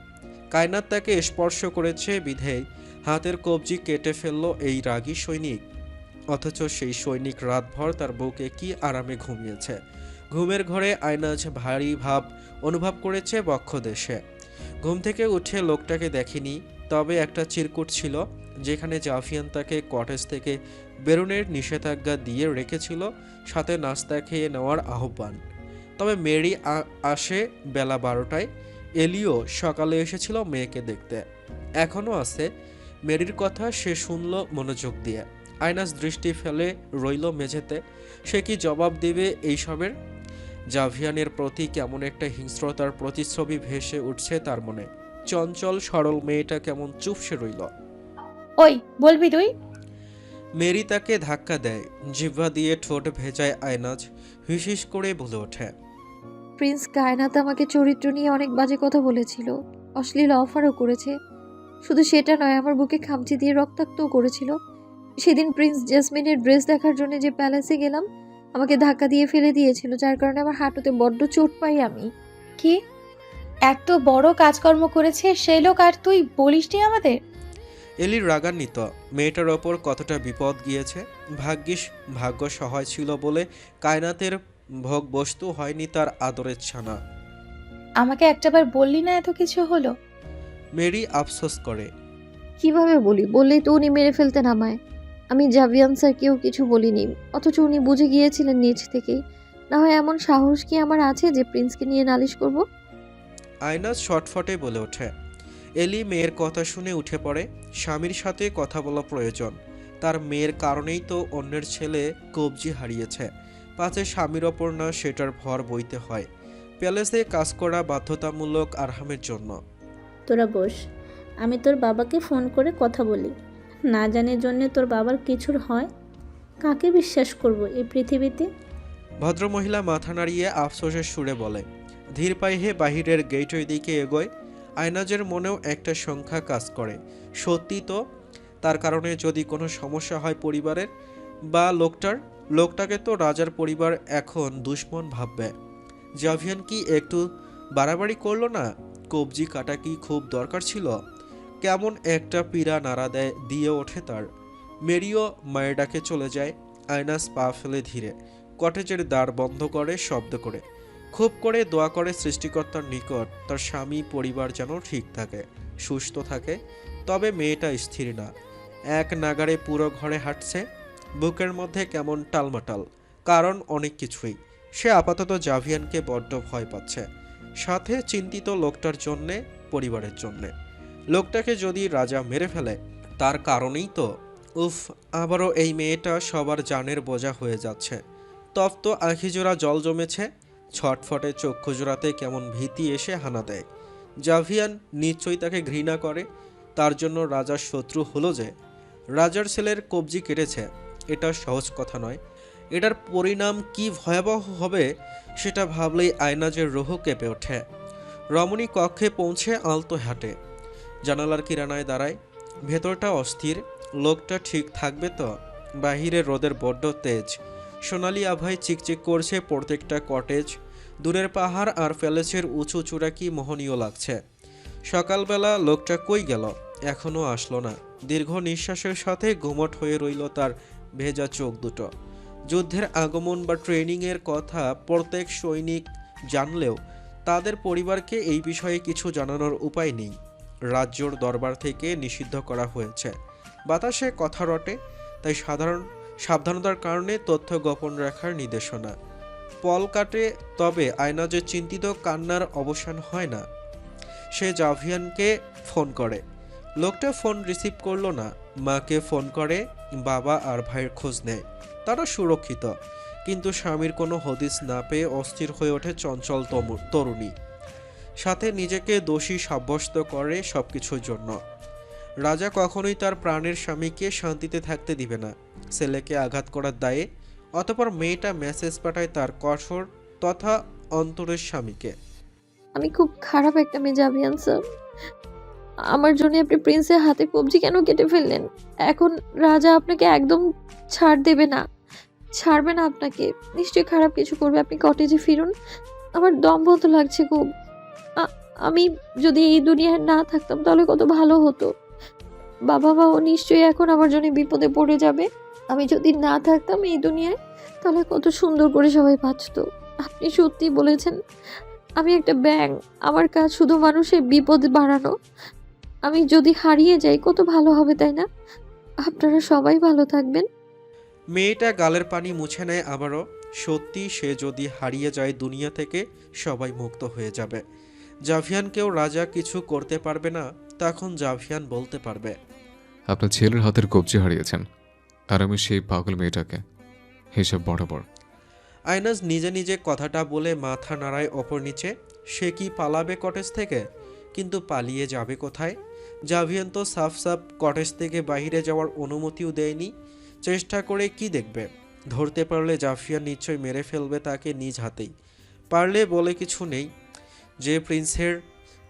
কায়নাত তাকে স্পর্শ করেছে বিধেয় হাতের কবজি কেটে ফেলল এই রাগী সৈনিক। অথচ সেই সৈনিক রাতভর তার বউকে কি আরামে ঘুমিয়েছে। ঘুমের ঘরে আয়নাজ ভারী ভাব অনুভব করেছে বক্ষদেশে। ঘুম থেকে উঠে লোকটাকে দেখেনি, তবে একটা চিরকুট ছিল যেখানে জাভিয়ান তাকে কটেজ থেকে বেরোনের নিষেধাজ্ঞা দিয়ে রেখেছিল, সাথে নাস্তা খেয়ে নেওয়ার আহ্বান। তবে মেরি আসে বেলা 12টায়। এলিও সকালে এসেছিল মেয়েকে দেখতে, এখনও আছে। মেরির কথা সে শুনল মনোযোগ দিয়ে। আয়নাস দৃষ্টি ফেলে রইল মেঝেতে। সে কি জবাব দেবে এইসবের? জাভিয়ানের প্রতি কেমন একটা হিংস্রতার প্রতিচ্ছবি ভেসে উঠছে তার মনে। চঞ্চল সরল মেয়েটা কেমন চুপসে রইল। ওই বলবি তুই? মেরি তাকে ধাক্কা দেয়। জিহ্বা দিয়ে ঠোঁট ভেজায় আয়নাজ। হিসিস করে বলে ওঠে। প্রিন্স কায়নাত আমাকে চরিত্র নিয়ে অনেক বাজে কথা বলেছিল, অশ্লীল অফারও করেছে। শুধু সেটা নয়, আমার বুকে খামচি দিয়ে রক্তাক্তও করেছিল। সেদিন প্রিন্স জেসমিনের ড্রেস দেখার জন্য যে প্যালেসে গেলাম, আমাকে ধাক্কা দিয়ে ফেলে দিয়েছিল, যার কারণে আমার হাঁটুতে বড্ড চোট পাই আমি। কি এত বড় কাজকর্ম করেছে সেই লোক, আর তুই বলিসনি আমাদের? এলি রাগান্বিত। মেয়েটার ওপর কতটা বিপদ গিয়েছে। ভাগ্যিস ভাগ্য সহায় ছিল বলে কায়নাতের ভোগ বস্তু হয়নি তার আদরের ছানা। আমাকে একটাবার বললি না এত কিছু হলো? মেরি আফসোস করে। কিভাবে বলি? বললেই তো উনি মেরে ফেলতেন আমায়। আমি জাভিয়ান স্যারকেও কিছু বলিনি, অথচ উনি বুঝে গিয়েছিলেন নিজ থেকেই। না হয় এমন সাহস কি আমার আছে যে প্রিন্সকে নিয়ে নালিশ করব? আয়নাজ শটফটে বলে ওঠে। এলি মেয়ের কথা শুনে উঠে পড়ে। স্বামীর সাথে কথা বলা প্রয়োজন। তার মেয়ের কারণেই তো অন্যের ছেলে কবজি হারিয়েছে, পাছে স্বামীর ওপর না সেটার ভর বইতে হয়। প্যালেসে কাজ করা বাধ্যতামূলক আরহামের জন্য। তোরা বস, আমি তোর বাবাকে ফোন করে কথা বলি। না জানার জন্যে তোর বাবার কিছুর হয়, কাকে বিশ্বাস করব এই পৃথিবীতে? ভদ্রমহিলা মাথা নাড়িয়ে আফসোসের সুরে বলে। ধীর পায়ে বাহিরের গেটের দিকে এগোয়। আয়নাজের মনেও একটা সংখ্যা কাজ করে। সত্যি তো, তার কারণে যদি কোনো সমস্যা হয় পরিবারের বা লোকটাকে তো রাজার পরিবার এখন দুশ্মন ভাববে। জাভিয়ান কি একটু বাড়াবাড়ি করলো না? কবজি কাটা কি খুব দরকার ছিল? কেমন একটা পীড়া নাড়া দিয়ে ওঠে তার। মেরিও মায়ের ডাকে চলে যায়। আয়নাস পা ফেলে ধীরে কটেজের দ্বার বন্ধ করে শব্দ করে খুব করে দোয়া করে সৃষ্টিকর্তার নিকট তার স্বামী পরিবার যেন ঠিক থাকে, সুস্থ থাকে। তবে মেয়েটা স্থির না, এক নাগাড়ে পুরো ঘরে হাঁটছে। বুকের মধ্যে কেমন টালমাটাল, কারণ অনেক কিছুই। সে আপাতত জাভিয়ানকে বড্ড ভয় পাচ্ছে, সাথে চিন্তিত লোকটার জন্যে, পরিবারের জন্যে। লোকটাকে যদি রাজা মেরে ফেলে তার কারণেই তো। উফ, আবারও এই মেয়েটা সবার জানের বোঝা হয়ে যাচ্ছে। তপ্ত আখিজোড়া জল জমেছে। ছটফটে চক্ষু জোড়াতে কেমন ভীতি এসে হানা দেয়। জাভিয়ান নিশ্চয়ই তাকে ঘৃণা করে। তার জন্য রাজার শত্রু হলো যে। রাজার ছেলের কবজি কেটেছে, এটা সহজ কথা নয়। এটার পরিণাম কি ভয়াবহ হবে সেটা ভাবলেই আয়নাজের রুহ কেঁপে ওঠে। রমণী কক্ষে পৌঁছে আলতো হাঁটে, জানালার কিরানায় দাঁড়ায়। ভেতরটা অস্থির। লোকটা ঠিক থাকবে তো? বাহিরে রোদের বড্ড তেজ। সোনালি আভায় চিকচিক করছে প্রত্যেকটা কটেজ। দূরের পাহাড় আর প্যালেসের উঁচু চূড়া কি মোহনীয় লাগছে। সকালবেলা লোকটা কই গেল? এখনও আসলো না। দীর্ঘ নিঃশ্বাসের সাথে ঘুমট হয়ে রইল তার ভেজা চোখ দুটো। যুদ্ধের আগমন বা ট্রেনিংয়ের কথা প্রত্যেক সৈনিক জানলেও তাদের পরিবারকে এই বিষয়ে কিছু জানানোর উপায় নেই। রাজ্যর দরবার থেকে নিষিদ্ধ করা হয়েছে। বাতাসে কথা রটে, তাই সাবধানতার কারণে তথ্য গোপন রাখার নির্দেশনা। পল কাটে, তবে আয়নাজের চিন্তিত কান্নার অবসান হয় না। সে জাভিয়ানকে ফোন করে। লোকটা ফোন রিসিভ করলো না। মাকে ফোন করে, বাবা আর ভাইয়ের খোঁজ নেয়। তারা সুরক্ষিত, কিন্তু স্বামীর কোনো হদিস না পেয়ে অস্থির হয়ে ওঠে চঞ্চল তরুণী। সাথে নিজেকে দোষী সাব্যস্ত করে সবকিছুর জন্য। রাজা কখনোই তার প্রাণের স্বামীকে শান্তিতে থাকতে দিবে না, ছেলেকে আঘাত করার দায়ে। অতঃপর মেয়েটা মেসেজ পাঠায় তার কঠোর তথা অন্তরের স্বামীকে। আমি খুব খারাপ একটা মেয়ে জাভিয়ান স্যার। আমার জন্য আপনি প্রিন্সের হাতে কবজি কেন কেটে ফেললেন? এখন রাজা আপনাকে একদম ছাড়বে না আপনাকে। নিশ্চয়ই খারাপ কিছু করবে। আপনি কটেজে ফিরুন। আমার দম বন্ধ লাগছে খুব। আমি যদি এই দুনিয়ায় না থাকতাম তাহলে কত ভালো হতো। বাবা মাও নিশ্চয়ই এখন আমার জন্য বিপদে পড়ে যাবে। আমি যদি না থাকতাম এই দুনিয়ায় তাহলে কত সুন্দর করে সবাই বাঁচত। আপনি সত্যি বলেছেন, আমি একটা ব্যাঙ। আমার কাজ শুধু মানুষের বিপদ বাড়ানো। আমি যদি হারিয়ে যাই কত ভালো হবে, তাই না? আপনারা সবাই ভালো থাকবেন। মেয়েটা গালের পানি মুছে নেয় আবারও। সত্যি, সে যদি হারিয়ে যায় দুনিয়া থেকে সবাই মুক্ত হয়ে যাবে। জাভিয়ানকেও রাজা কিছু করতে পারবে না। তখন জাভিয়ান বলতে পারবে, আপনার ছেলের হাতের কবজি হারিয়েছেন, আর আমি সেই পাগল মেয়েটাকে। হিসাব বরাবর। আয়নাজ নিজে নিজে কথাটা বলে মাথা নাড়ায় ওপর নিচে। সে কি পালাবে কটেজ থেকে? কিন্তু পালিয়ে যাবে কোথায়? জাভিয়ান তো সাফ কটেজ থেকে বাইরে যাওয়ার অনুমতিও দেয়নি। চেষ্টা করে কি দেখবে? ধরতে পারলে জাভিয়ান নিশ্চয় মেরে ফেলবে তাকে নিজ হাতেই। পারলে বলে কিছু নেই। যে প্রিন্সের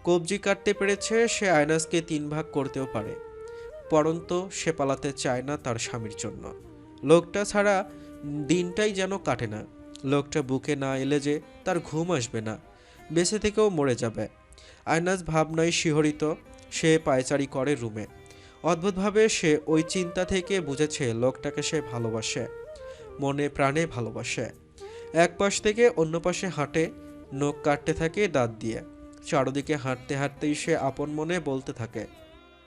কবজি কাটতে পেরেছে সে আয়নাজকে 3 ভাগ করতেও পারে। পরন্তু সে পালাতে চায় না তার স্বামীর জন্য। লোকটা ছাড়া দিনটাই যেন কাটে না। লোকটা বুকে না এলে যে তার ঘুম আসবে না, বেঁচে থেকেও মরে যাবে। আয়নাজ ভাবনায় শিহরিত। সে পায়চারি করে রুমে। অদ্ভুতভাবে সে ওই চিন্তা থেকে বুঝেছে লোকটাকে সে ভালোবাসে, মনে প্রাণে ভালোবাসে। এক পাশ থেকে অন্য পাশে হাঁটে, নখ কাটতে থাকে দাঁত দিয়ে। চারদিকে হাঁটতে হাঁটতেই সে আপন মনে বলতে থাকে,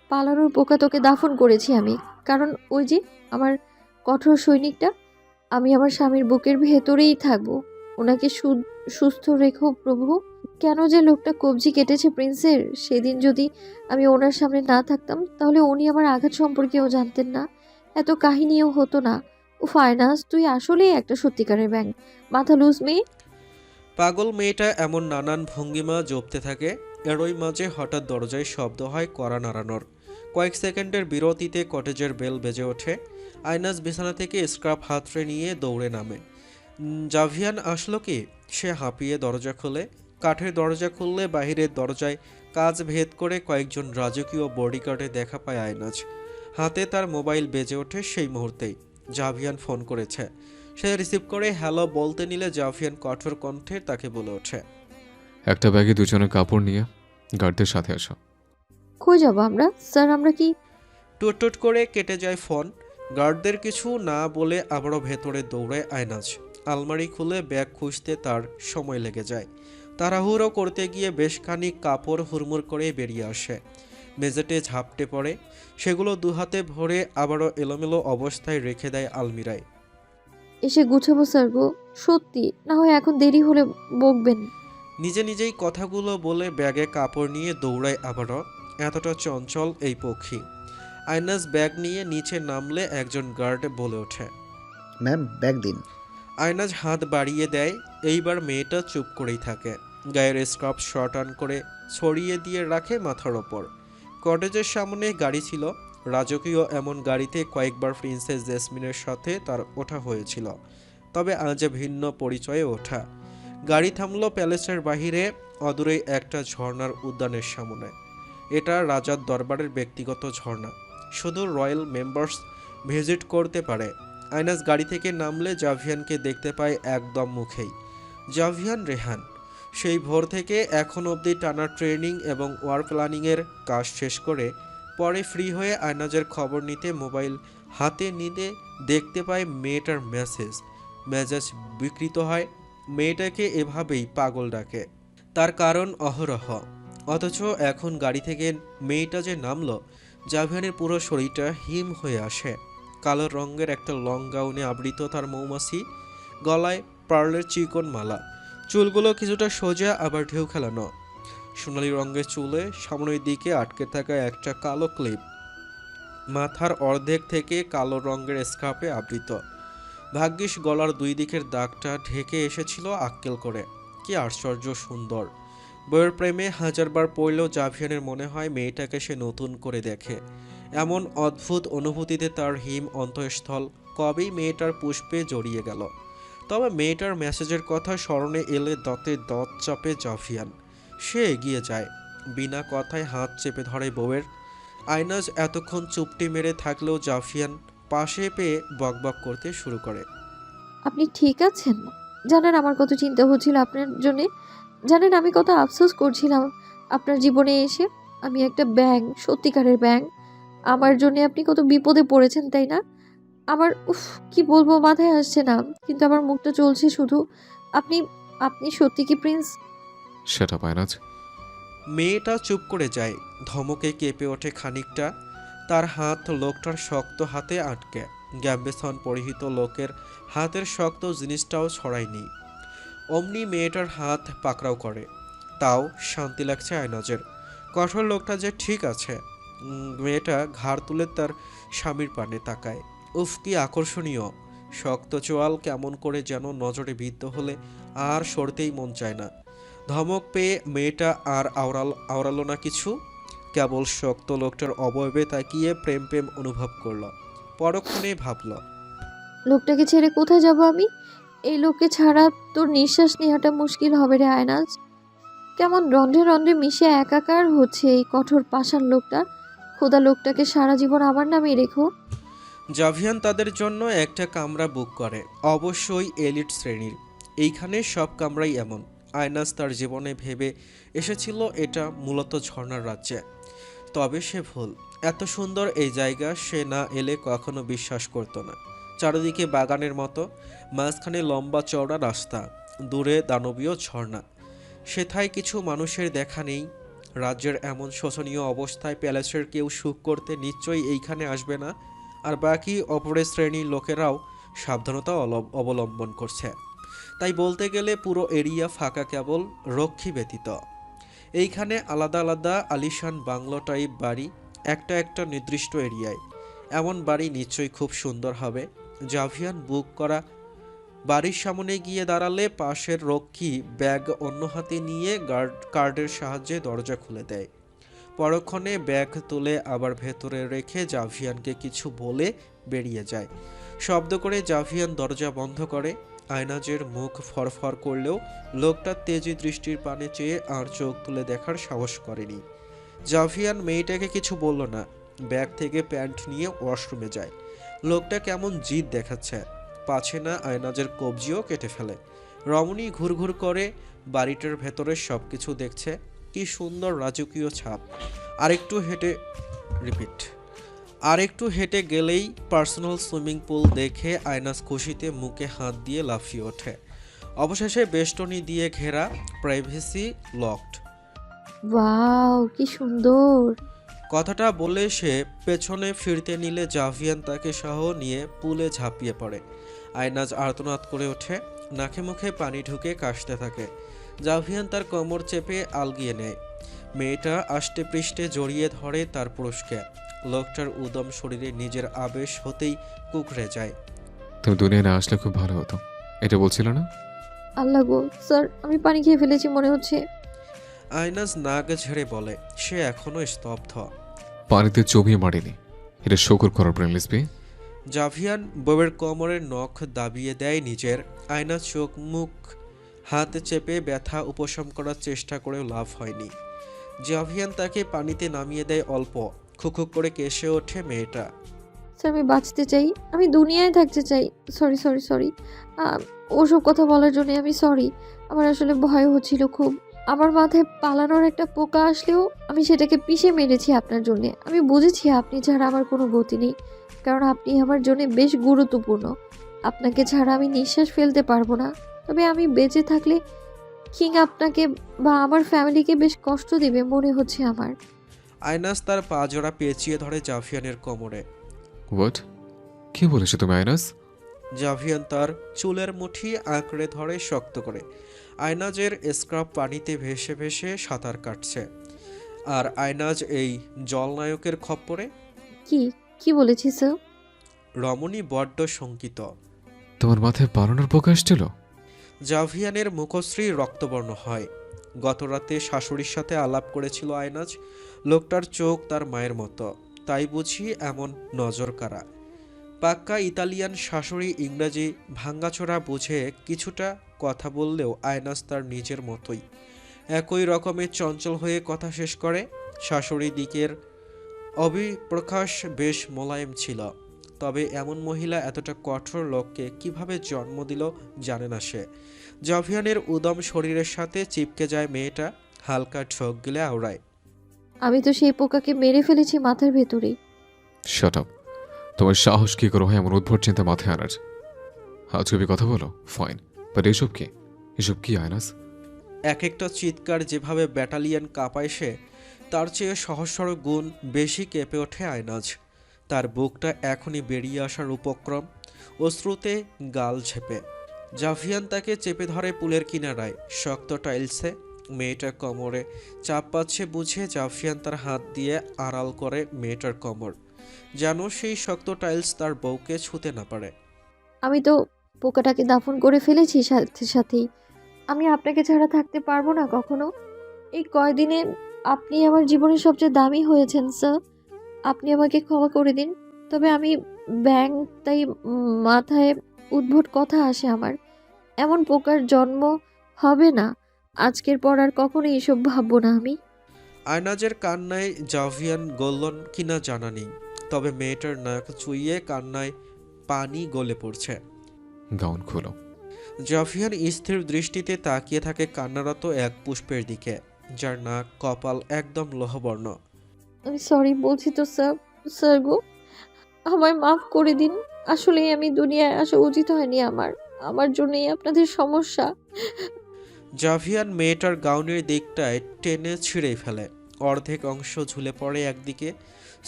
পালানোর পোকা তোকে দাফন করেছি আমি, কারণ ওই যে আমার কঠোর সৈনিকটা। আমি আমার স্বামীর বুকের ভেতরেই থাকবো। ওনাকে সুস্থ রেখো প্রভু। কেন যে লোকটা কবজি কেটেছে প্রিন্সের, সেদিন যদি আমি ওনার সামনে না থাকতাম তাহলে উনি আমার আঘাত সম্পর্কেও জানতেন না, এত কাহিনীও হতো না। ও ফায়নাস, তুই আসলেই একটা সত্যিকারের ব্যাঙ, মাথা লুজ মেয়ে। পাগল মেয়েটা এমন নানান ভঙ্গিমা জপতে থাকে। এরই মাঝে হঠাৎ দরজায় শব্দ হয় কড়া নাড়ানোর। কয়েক সেকেন্ডের বিরতিতে কটেজের বেল বেজে ওঠে। আয়নাজ বিছানা থেকে স্ক্রাব হাতড়ে নিয়ে দৌড়ে নামে। জাভিয়ান আসলো কি? সে হাঁপিয়ে দরজা খোলে। কাঠের দরজা খুললে বাহিরের দরজায় কাজ ভেদ করে কয়েকজন রাজকীয় বডিগার্ডে দেখা পায় আয়নাজ। হাতে তার মোবাইল বেজে ওঠে সেই মুহূর্তেই। জাভিয়ান ফোন করেছে। সে রিসিভ করে হ্যালো বলতে নিলে জাভিয়ান কঠোর কণ্ঠে তাকে বলে ওঠে, একটা ব্যাগে দুজনের কাপড় নিয়ে গার্ডদের সাথে আসো। কই যাবো আমরা স্যার? আমরা কি? টুট করে কেটে যায় ফোন। গার্ডদের কিছু না বলে আবারও ভেতরে দৌড়ায় আয়নাজ। আলমারি খুলে ব্যাগ খুঁজতে তার সময় লেগে যায়। তাড়াহুড়ো করতে গিয়ে বেশ খানিক কাপড় হুড়মুড় করে বেরিয়ে আসে। মেঝেতে ঝাপটে পড়ে। সেগুলো দুহাতে ভরে আবারও এলোমেলো অবস্থায় রেখে দেয় আলমিরায়। এসে গুছাবো স্যার গো, সত্যি, না হয় এখন দেরি হলে বকবেন। নিজেই কথাগুলো বলে ব্যাগে কাপড় নিয়ে দৌড়ায় আবারও। এতটা চঞ্চল এই পক্ষী। আয়নাজ ব্যাগ নিয়ে নিচে নামলে একজন গার্ড বলে ওঠে, ম্যাম ব্যাগ দিন। আয়নাজ হাত বাড়িয়ে দেয়। এইবার মেয়েটা চুপ করেই থাকে। গায়ের স্কার্ফ শর্ট অন করে ছড়িয়ে দিয়ে রাখে মাথার ওপর। কটেজের সামনে গাড়ি ছিল। রাজকীয় এমন গাড়িতে কয়েকবার প্রিন্সেস জেসমিনের সাথে তার ওঠা হয়েছিল, তবে আজ ভিন্ন পরিচয়ে ওঠা। গাড়ি থামলো প্যালেসের বাহিরে, অদূরেই একটা ঝর্ণার উদ্যানের সামনে। এটা রাজার দরবারের ব্যক্তিগত ঝর্ণা, শুধু রয়্যাল মেম্বার্স ভিজিট করতে পারে। আয়নাজ গাড়ি থেকে নামলে জাভিয়ানকে দেখতে পায় একদম মুখেই। জাভিয়ান রেহান সেই ভোর থেকে এখন অবধি টানা ট্রেনিং এবং ওয়ার প্ল্যানিংয়ের কাজ শেষ করে পরে ফ্রি হয়ে আয়নাজের খবর নিতে মোবাইল হাতে নিতে দেখতে পায় মেয়েটার মেসেজ। মেজাজ বিকৃত হয়। মেয়েটাকে এভাবেই পাগল ডাকে, তার কারণ অহরহ। অথচ এখন গাড়ি থেকে মেয়েটা যে নামলো, জাভিয়ানের পুরো শরীরটা হিম হয়ে আসে। কালো রঙের একটা লং গাউনে আবৃত তার মৌমাছি, গলায় পার্লের চিকন মালা, চুলগুলো কিছুটা সোজা আবার ঢেউ খেলানো। সোনালি রঙের চুলে সামনের দিকে আটকে থাকা একটা কালো ক্লিপ, মাথার অর্ধেক থেকে কালো রঙের স্কার্ফে আবৃত। ভাগ্যিস গলার দুই দিকের দাগটা ঢেকে এসেছিল আক্কেল করে। কি আশ্চর্য সুন্দর! বইয়ের প্রেমে হাজারবার পড়লেও জাভিয়ানের মনে হয় মেয়েটাকে সে নতুন করে দেখে। এমন অদ্ভুত অনুভূতিতে তার হিম অন্তঃস্থল কবেই মেয়েটার পুষ্পে জড়িয়ে গেল। তবে মেয়েটার মেসেজের কথা স্মরণে এলে দাঁতে দাঁত চাপে জাভিয়ান। সে এগিয়ে যায়, বিনা কথায় হাত চেপে ধরে বউয়ের। আয়নাজ এতক্ষণ চুপটি মেরে থাকলেও জাভিয়ান পাশে পেয়ে বকবক করতে শুরু করে। আপনি ঠিক আছেন? জানেন আমার কত চিন্তা হচ্ছিল আপনার জন্যে, জানেন আমি কত আফসোস করছিলাম আপনার জীবনে এসে। আমি একটা ব্যাঙ, সত্যিকারের ব্যাঙ। আমার জন্য আপনি কত বিপদে পড়েছেন, তাই না? আমার কি বলবো, মাথায় আসছে না, কিন্তু আমার মুখটা চলছে শুধু। আপনি আপনি সত্যি কি প্রিন্স? সেটা আয়নাজ। মেয়েটা চুপ করে যায়, ধমকে কেঁপে ওঠে খানিকটা। তার হাত লোকটার শক্ত হাতে আটকে। গ্যাম্বেসন পরিহিত লোকের হাতের শক্ত জিনিসটাও ছড়ায়নি। অমনি মেয়েটার হাত পাকড়াও করে। তাও শান্তি লাগছে আয়নাজের। কঠোর লোকটা যে ঠিক আছে। মেয়েটা ঘাড় তুলে তার স্বামীর পানে তাকায়। উফ, কি আকর্ষণীয়! শক্ত চোয়াল কেমন করে যেন নজরে বিদ্ধ হলে আর সরতেই মন চায় না। ধমক পেয়ে মেয়েটা আর আওড়ালো না কিছু, কেবল শক্ত লোকটার অবয়বে তাকিয়ে প্রেম প্রেম অনুভব করল। পরক্ষণে ভাবল, লোকটাকে ছেড়ে কোথায় যাব আমি? এই লোককে ছাড়া তোর নিঃশ্বাস নেওয়াটা মুশকিল হবে রে আয়নাজ। কেমন রন্ধ্রে রন্ধ্রে মিশে একাকার হচ্ছে এই কঠোর পাষাণ লোকটা। খোদা, লোকটাকে সারা জীবন আমার নামেই রেখো। জাভিয়ান তাদের জন্য একটা কামরা বুক করে, অবশ্যই এলিট শ্রেণীর। এইখানে সব কামরাই এমন। আয়নাজ তার জীবনে ভেবে এসেছিল এটা মূলত ঝর্ণার রাজ্যে, তবে সে ভুল। এত সুন্দর এই জায়গা সে না এলে কখনো বিশ্বাস করত না। চারিদিকে বাগানের মতো, মাঝখানে লম্বা চওড়া রাস্তা, দূরে দানবীয় ঝর্ণা। সেথায় কিছু মানুষের দেখা নেই। রাজ্যের এমন শোচনীয় অবস্থায় প্যালেসের কেউ সুখ করতে নিশ্চয়ই এইখানে আসবে না। আর বাকি অপরের শ্রেণীর লোকেরাও সাবধানতা অবলম্বন করছে। তাই বলতে গেলে পুরো এরিয়া ফাঁকা, কেবল রক্ষী ব্যতীত। এইখানে আলাদা আলাদা আলিশান বাংলো টাইপ বাড়ি, একটা একটা নির্দিষ্ট এরিয়ায়। এমন বাড়ি নিশ্চয়ই খুব সুন্দর হবে। জাভিয়ান বুক করা বাড়ির সামনে গিয়ে দাঁড়ালে পাশের রক্ষী ব্যাগ অন্য হাতে নিয়ে কার্ডের সাহায্যে দরজা খুলে দেয়। পরক্ষণে ব্যাগ তুলে আবার ভেতরে রেখে জাভিয়ানকে কিছু বলে বেরিয়ে যায়। শব্দ করে জাভিয়ান দরজা বন্ধ করে। আয়নাজের মুখ ফরফর করলেও লোকটা তেজি দৃষ্টির পানে চেয়ে আর চোখ তুলে দেখার সাহস করেনি। জাভিয়ান মেয়েটাকে কিছু বলল না, ব্যাগ থেকে প্যান্ট নিয়ে ওয়াশরুমে যায়। লোকটা কেমন জিদ দেখাচ্ছে, পাছে না আয়নাজের কবজিও কেটে ফেলে। রমণী ঘুরঘুর করে বাড়িটার ভেতরে সব কিছু দেখছে। কি সুন্দর রাজকীয় ছাপ। আরেকটু হেঁটে গেলেই পার্সোনাল সুইমিং পুল দেখে আয়নাজ খুশিতে মুখে হাত দিয়ে লাফিয়ে ওঠে। অবশেষে বেষ্টনী দিয়ে ঘেরা, প্রাইভেসি লকড। ওয়াও, কি সুন্দর! কথাটা বলে সে পেছনে ফিরতে নিলে জাভিয়ান তাকে সহ নিয়ে পুলে ঝাঁপিয়ে পড়ে। আয়নাজ আর্তনাদ করে ওঠে, নাকে মুখে পানি ঢুকে কাশতে থাকে। জাভিয়ান তার কোমর চেপে আলগিয়ে নেয়। মেয়েটা আষ্টে পৃষ্ঠে জড়িয়ে ধরে তার পুরুষকে। লোকটার উদম শরীরে নিজের আবেশ হতেই কুকড়ে যায়। তুমি দুনিয়ায় না আসলে খুব ভালো হতো, এটা বলছিল না? আল্লাহ গো, স্যার আমি পানি খেয়ে ফেলেছি মনে হচ্ছে। আয়নাজ নাক ঝেড়ে বলে, সে এখনো স্তব্ধ। পানিতে জমিয়ে মারিনি, এটা শকুর করার প্রেম লিসবি। জাভিয়ান বউয়ের কোমরের নখ দাবিয়ে দেয় নিজের। আয়নাজ চোখ মুখ হাত চেপে ব্যথা উপশম করার চেষ্টা করেও লাভ হয়নি। জাভিয়ান তাকে পানিতে নামিয়ে দেয় অল্প। খুখুক করে কেসে ওঠে মেয়েটা। স্যার আমি বাঁচতে চাই, আমি দুনিয়ায় থাকতে চাই। সরি সরি সরি, ওসব কথা বলার জন্য আমি সরি। আমার আসলে ভয় হচ্ছিল খুব। আমার মাথায় পালানোর একটা পোকা আসলেও আমি সেটাকে পিষে মেরেছি আপনার জন্যে। আমি বুঝেছি আপনি ছাড়া আমার কোনো গতি নেই, কারণ আপনি আমার জন্য বেশ গুরুত্বপূর্ণ। আপনাকে ছাড়া আমি নিঃশ্বাস ফেলতে পারবো না। তবে আমি বেঁচে থাকলে কিং আপনাকে বা আমার ফ্যামিলিকে বেশ কষ্ট দিবে মনে হচ্ছে আমার। আয়নাজ তার পা জোড়া পেঁচিয়ে ধরে জাভিয়ানের কোমরে। হোয়াট? কি বলেছো তুমি আয়নাজ? জাভিয়ান তার চুলের মুঠি আঁকড়ে ধরে শক্ত করে। আয়নাজের স্ক্রাব পানিতে ভেসে ভেসে সাঁতার কাটছে, আর আয়নাজ এই জলনায়কের খপ্পরে। কি কি বলেছি স্যার? রমণী বড্ড শঙ্কিত। তোমার মাথায় পালানোর পোকা আসছিল? জাভিয়ানের মুখশ্রী রক্তবর্ণ হয়। গতরাতে শাশুড়ির সাথে আলাপ করেছিল আয়নাজ। লোকটার চোখ তার মায়ের মতো, তাই বুঝি এমন নজর কাড়া। পাক্কা ইতালিয়ান শাশুড়ি ইংরাজি ভাঙ্গাচোরা বুঝে কিছুটা কথা বললেও আয়নাজ তার নিজের মতোই একই রকমের চঞ্চল হয়ে কথা শেষ করে। শাশুড়ি দিকের অভিপ্রকাশ বেশ মোলায়েম ছিল, তবে এমন মহিলা এতটা কঠোর লোককে কিভাবে জন্ম দিল জানে না সে। জাভিয়ানের উদম শরীরের সাথে চিপকে যায় মেয়েটা, হালকা ঢোক গিলে আওড়ায়। আমি তো সেই পোকাকে মেরে ফেলেছি মাথার ভেতরেই। Shut up! তোমার সাহস কি করে হয় এমন উদ্ভট চিন্তা মাথায় আনার? আজকে কথা বলো, ফাইন, বাট এসব কি আয়নাজ? এক একটা চিৎকার যেভাবে ব্যাটালিয়ন কাঁপায় সে, তার চেয়ে সহস্র গুণ বেশি কেঁপে ওঠে আয়নাজ। তার বুকটা এখনই বেরিয়ে আসার উপক্রম, অশ্রুতে গাল ঝেপে। জাভিয়ান তাকে চেপে ধরে পুলের কিনারায়, শক্ত টাইলসে। মেয়েটার কোমরে চাপ পাচ্ছে বুঝে জাভিয়ান তার হাত দিয়ে আড়াল করে মেয়েটার কোমর, যেন সেই শক্ত টাইলস তার বউকে ছুঁতে না পারে। আমি তো পোকাটাকে দাফন করে ফেলেছি সাথে সাথেই। আমি আপনাকে ছাড়া থাকতে পারবো না কখনো। এই কয়দিনে আপনি আমার জীবনের সবচেয়ে দামি হয়েছেন স্যার। আপনি আমাকে ক্ষমা করে দিন। তবে আমি ব্যাং, তাই মাথায় উদ্ভট কথা আসে আমার। এমন পোকার জন্ম হবে না। আজকের পর আর কখনো এসব ভাববো না আমি। আয়নাজের কান্নায় জাভিয়ান গলন কিনা জানা নেই, তবে মেয়েটার নাক চুইয়ে কান্নায় পানি গলে পড়ছে। গাউন খোলো। জাভিয়ান স্থির দৃষ্টিতে তাকিয়ে থাকে কান্নারত এক পুষ্পের দিকে, যার নাক কপাল একদম লোহবর্ণ। আমি সরি বলছি তো স্যার। স্যার গো, আমায় মাফ করে দিন। আসলেই আমি দুনিয়ায় আসা উচিত হয়নি আমার। আমার জন্যই আপনাদের সমস্যা। জাভিয়ান মেয়েটার গাউনের দিকটায় টেনে ছিঁড়ে ফেলে। অর্ধেক অংশ ঝুলে পড়ে একদিকে,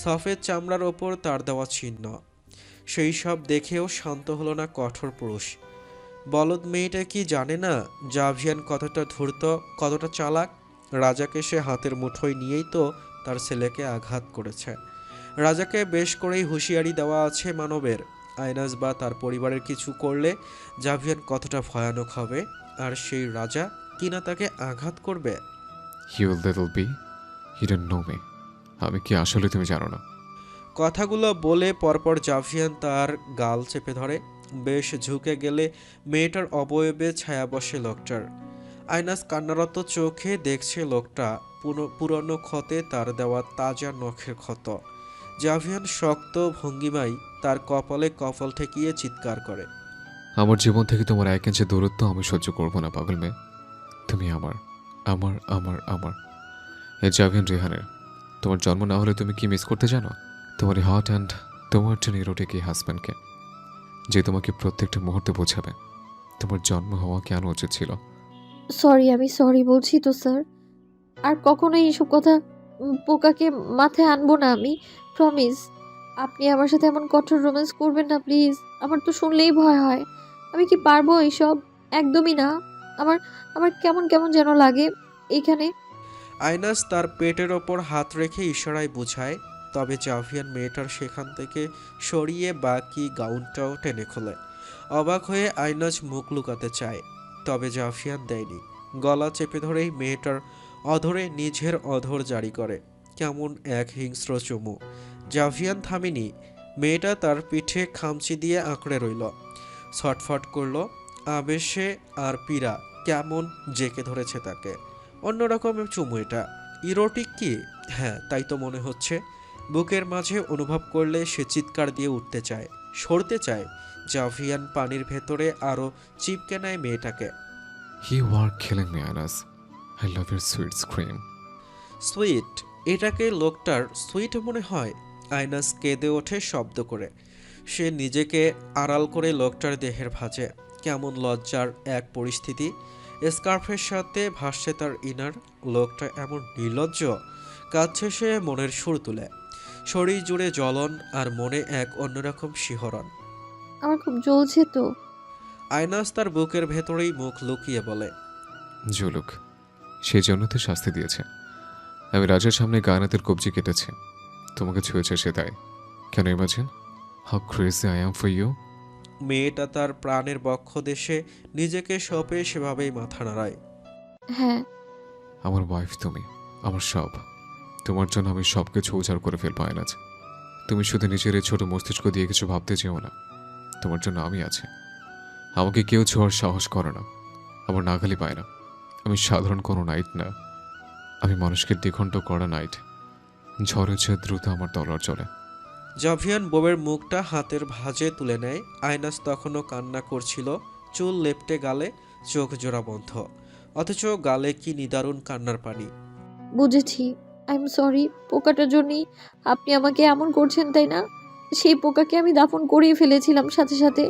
সফেদ চামড়ার ওপর তার দেওয়া চিহ্ন। সেই সব দেখেও শান্ত হলো না কঠোর পুরুষ। বলদ মেয়েটা কি জানে না জাভিয়ান কতটা ধূর্ত, কতটা চালাক? রাজাকে সে হাতের মুঠোয় নিয়েই তো তার ছেলেকে আঘাত করেছে। রাজাকে বেশ করেই হুঁশিয়ারি দেওয়া আছে মানবের, আইনাস বা তার পরিবারের কিছু করলে জাভিয়ান কতটা ভয়ানক হবে, আর সেই রাজা কিনা তাকে আঘাত করবে। You little bee, you don't know me. আমি কি আসলে তুমি জানো না? কথাগুলো বলে পরপর জাভিয়ান তার গাল চেপে ধরে। বেশ ঝুঁকে গেলে মেয়েটার অবয়বে ছায়া বসে লোকটার। আইনাস কান্নারত চোখে দেখছে লোকটা পুরনো ক্ষতে তার দেওয়া তাজা নখের ক্ষত। জাভিয়ান শক্ত ভঙ্গিমায় তার কপালে কপাল ঠেকিয়ে চিৎকার করে। আমার জীবন থেকে তোমার 1 ইঞ্চি দূরত্ব আমি সহ্য করব না, পাগল মেয়ে। তুমি আমার আমার আমার আমার এই জাভিয়ান রেহানের। তোমার জন্ম না হলে তুমি কি মিস করতে জানো? তোমার হট অ্যান্ড তোমার জন্য ইরোটিক এই হাজব্যান্ডকে, যে তোমাকে প্রত্যেকটা মুহূর্তে বোঝাবে তোমার জন্ম হওয়া কেন উচিত ছিল। সরি, আমি সরি বলছি তো স্যার। আর কখনোই এসব কথা পোকাকে মাথায় আনবো না আমি, প্রমিস। আপনি আমার সাথে এমন কঠোর রোম্যান্স করবেন না প্লিজ। আমার তো শুনলেই ভয় হয়। আমি কি পারবো এইসব? একদমই না। আমার আমার কেমন কেমন যেন লাগে এখানে। আইনাস তার পেটের ওপর হাত রেখে ইশারায় বুঝায়, তবে জাভিয়ান মেয়েটার সেখান থেকে সরিয়ে বাকি গাউনটাও টেনে খোলে। অবাক হয়ে আইনাস মুখ লুকাতে চায়, তবে জাভিয়ান দেয়নি। গলা চেপে ধরেই মেয়েটার অধরে নিজের অধর জারি করে কেমন এক হিংস্র চুমু। জাভিয়ান থামেনি। মেয়েটা তার পিঠে খামচি দিয়ে আঁকড়ে রইল, ছটফট করলো। আবেশে আর পীড়া কেমন জেকে ধরেছে তাকে। অন্যরকম চুমু এটা। ইরোটিক কি? হ্যাঁ, তাই তো মনে হচ্ছে। বুকের মাঝে অনুভব করলে সে চিৎকার দিয়ে উঠতে চায়, সরতে চায়। জাভিয়ান পানির ভেতরে আরও চিপকে নেয় মেয়েটাকে। You are killing me Aynaz, I love your sweet scream. Sweet? এটাকে লোকটার সুইট মনে হয়? আইনাস কেঁদে ওঠে শব্দ করে। সে নিজেকে আড়াল করে লোকটার দেহের ভাঁজে। কেমন লজ্জার এক পরিস্থিতি। স্কার্ফের সাথে ভাসছে তার ইনার। লোকটা এমন নির্লজ্জ। কাঁদছে সে মনের সুর তুলে। শরীর জুড়ে জ্বলন আর মনে এক অন্যরকম শিহরণ। আমার খুব জ্বলছে তো। আইনাস তার বুকের ভেতরেই মুখ লুকিয়ে বলে, জুলুক, সেই জন্য তো শাস্তি দিয়েছে। আমি রাজার সামনে গায়নাতের কবজি কেটেছি, তোমাকে ছুঁয়েছে সে তাই। Can imagine how crazy I am for you. মেয়েটা তার প্রাণের বক্ষ দেশে নিজেকে সঁপে সেভাবেই মাথা নাড়ায়। হ্যাঁ, আমার ওয়াইফ তুমি, আমার সব। তোমার জন্য আমি সব কিছু উজাড় করে ফেলবো আইনাজ। তুমি শুধু নিজের এই ছোট মস্তিষ্ক দিয়ে কিছু ভাবতে চেও না। তোমার জন্য আমি আছি। আমাকে কেউ ছোঁয়ার সাহস করে না, আমার নাগালি পায় না। আমি সাধারণ কোনো নাইট না, আমি মানুষকে দ্বিখণ্ড করা নাইট। ঝড়ের চেয়ে দ্রুত আমার তলোয়ার চলে। জাভিয়ান বউয়ের মুখটা হাতের ভাঁজে তুলে নেয়। আইনাস তখনও কান্না করছিল, চুল লেপ্টে গালে, চোখ জোড়া বন্ধ, অথচ গালে কি নিদারুণ কান্নার পানি। বুঝেছি। I am sorry. পোকাটার জন্যই আপনি আমাকে এমন করছেন, তাই না? সেই পোকাকে আমি দাফন করেই ফেলেছিলাম সাথে সাথে।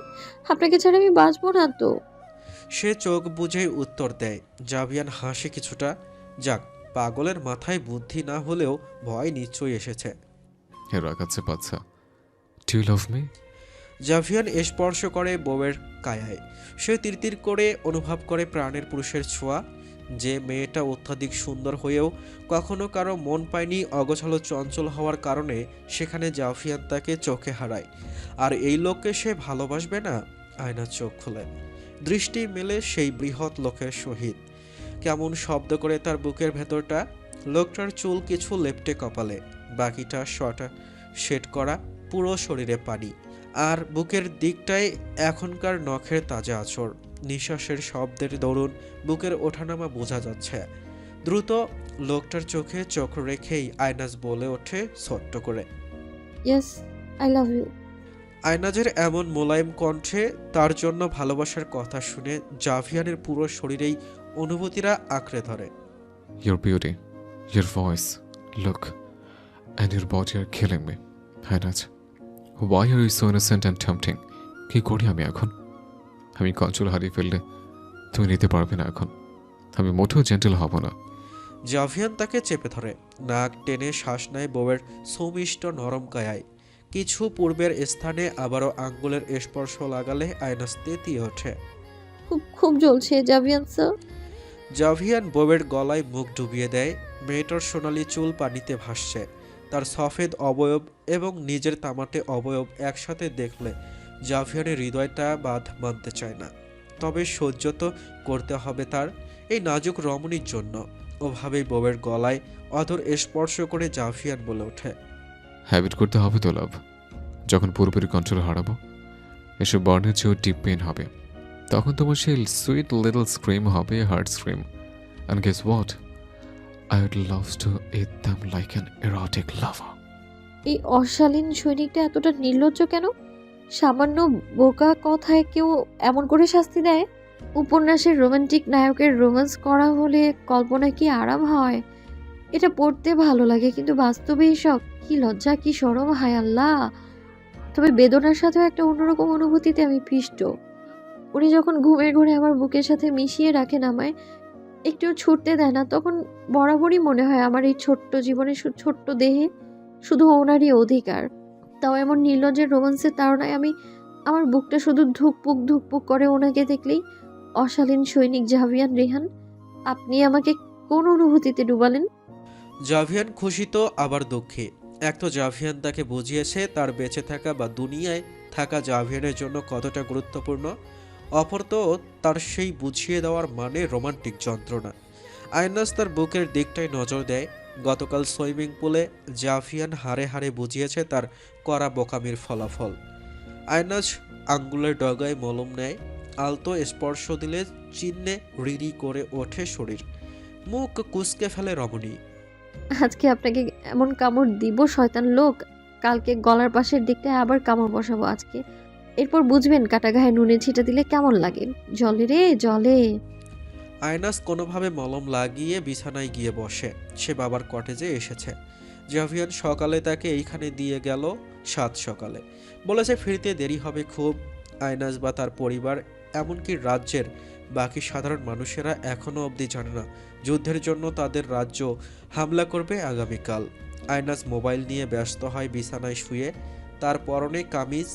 আপনাকে ছাড়া আমি বাঁচবো না তো। সে চোখ বুঝেই উত্তর দেয়। জাভিয়ান হাসে কিছুটা। যাক, পাগলের মাথায় বুদ্ধি না হলেও ভয় নিশ্চয়ই এসেছে। হে রাগাচ্ছে বাচ্চা, ডু ইউ লাভ মি? জাভিয়ান স্পর্শ করে বউয়ের কায়ায়। সে তিরতির করে অনুভব করে প্রাণের পুরুষের ছোঁয়া। যে মেয়েটা অত্যাধিক সুন্দর হয়েও কখনো কারো মন পায়নি, অগোছালো চঞ্চল হওয়ার কারণে সেখানে জাভিয়ান তাকে চোখে হারায়। আর এই লোককে সে ভালোবাসবে না? আয়না চোখ খোলে, দৃষ্টি মেলে সেই বৃহৎ লোকের সহিত। কেমন শব্দ করে তার বুকের ভেতরটা। লোকটার চুল কিছু লেপ্টে কপালে, বাকিটা শর্ট শেড করা, পুরো শরীরে পানি। আর বুকের দিকটায় এখনকার নখের তাজা আঁচড়। নিঃশ্বাসের শব্দের দরুন বুকের ওঠানামা বোঝা যাচ্ছে। দ্রুত লোকটার চোখে চোখ রেখেই আইনাজ বলে ওঠে ছোট্ট করে, ইয়েস, আই লাভ ইউ। আইনাজের এমন মোলায়েম কণ্ঠে তার জন্য ভালোবাসার কথা শুনে জাভিয়ানের পুরো শরীরেই অনুভূতিরা আঁকড়ে ধরে। Your beauty, your voice, look, and your body are killing me. Hainaz, why are you so innocent and tempting? কি করি আমি এখন? আমি কন্ট্রোল হারিয়ে ফেললে তুমি নিতে পারবে না এখন। আমি মোটেও জেন্টেল হব না। জাভিয়ান তাকে চেপে ধরে, নাক টেনে শ্বাস নেয় বউয়ের সুমিষ্ট নরম কায়ায়। কিছু পূর্বের স্থানে আবারও আঙ্গুলের স্পর্শ লাগালে আয়নাস তেতিয়ে ওঠে। খুব খুব জ্বলছে জাভিয়ান স্যার। জাভিয়ান বউয়ের গলায় মুখ ডুবিয়ে দেয়। মেয়েটার সোনালি চুল পানিতে ভাসছে। তার সফেদ অবয়ব এবং নিজের তামাটে অবয়ব একসাথে দেখলে জাভিয়ানের হৃদয়টা বাঁধ মানতে চায় না। তবে সহ্য তো করতে হবে তার, এই নাজুক রমণীর জন্য। ওভাবেই বউয়ের গলায় অধর স্পর্শ করে জাভিয়ান বলে ওঠে, হ্যাবিট করতে হবে তো লাভ। যখন পুরোপুরি কন্ট্রোল হারাবো, এসব বর্ণের চেয়েও ডিপ পেন হবে। তখন তোমার সেই সুইট লিটল স্ক্রিম হবে, hurt scream. And guess what, I would love to eat them like an erotic lover. এই অশালীন সৈনিকটা এতটা নির্লজ্জ কেন? সামান্য বোকা কথায় কেউ এমন করে শাস্তি দেয়? উপন্যাসের রোমান্টিক নায়কের রোম্যান্স করা হলে কল্পনা কি আরাম হয়? এটা পড়তে ভালো লাগে, কিন্তু বাস্তবে এসব কি লজ্জা, কি শরম, হায় আল্লাহ। তবে বেদনার সাথেও একটা অন্যরকম অনুভূতিতে আমি পিষ্ট। উনি যখন ঘুমের ঘরে আমার বুকের সাথে মিশিয়ে রাখেন আমায়, একটু ছুটতে দেয় না, তখন বরাবরই মনে হয় আমার এই ছোট্ট জীবনে ছোট্ট দেহে শুধু ওনারই অধিকার। তাও এমন নির্লজ্জের রোমান্সের তাড়নায় আমি আমার বুকটা শুধু ধুকপুক ধুকপুক করে ওনাকে দেখলেই। অশালীন সৈনিক জাভিয়ান রেহান, আপনি আমাকে কোন অনুভূতিতে ডুবালেন? জাভিয়ান খুশি তো আবার দুঃখী। এক তো জাভিয়ান তাকে বুঝিয়েছে তার বেঁচে থাকা বা দুনিয়ায় থাকা জাভিয়ানের জন্য কতটা গুরুত্বপূর্ণ। অপর তো তার সেই বুঝিয়ে দেওয়ার মানে রোমান্টিক যন্ত্রণা। আয়নাস তার বুকের দিকটায় নজর দেয়। গতকাল সুইমিং পুলে জাভিয়ান হাড়ে হাড়ে বুঝিয়েছে তার করা বোকামির ফলাফল। আয়নাস আঙ্গুলের ডগায় মলম নেয়। আলতো স্পর্শ দিলে চিহ্নে রিরি করে ওঠে শরীর। মুখ কুঁচকে ফেলে রমণী। আজকে আপনাকে এমন কামড় দিব শয়তান লোক, কালকে গলার পাশের দিকটায় আবার কামড় বসাবো আজকে। এরপর বুঝবেন কাটা গায়ে নুনে ছিটা দিলে কেমন লাগে। জলে রে জলে। আয়নাস কোনোভাবে মলম লাগিয়ে বিছানায় গিয়ে বসে। সে বাবার কটেজে এসেছে। জাভিয়ান সকালে তাকে এইখানে দিয়ে গেল, সাত সকালে। বলেছে ফিরতে দেরি হবে খুব। আয়নাস বা তার পরিবার, এমনকি রাজ্যের বাকি সাধারণ মানুষেরা এখনও অবধি জানে না যুদ্ধের জন্য তাদের রাজ্য হামলা করবে আগামীকাল। আয়নাস মোবাইল নিয়ে ব্যস্ত হয় বিছানায় শুয়ে। তার পরনে কামিজ।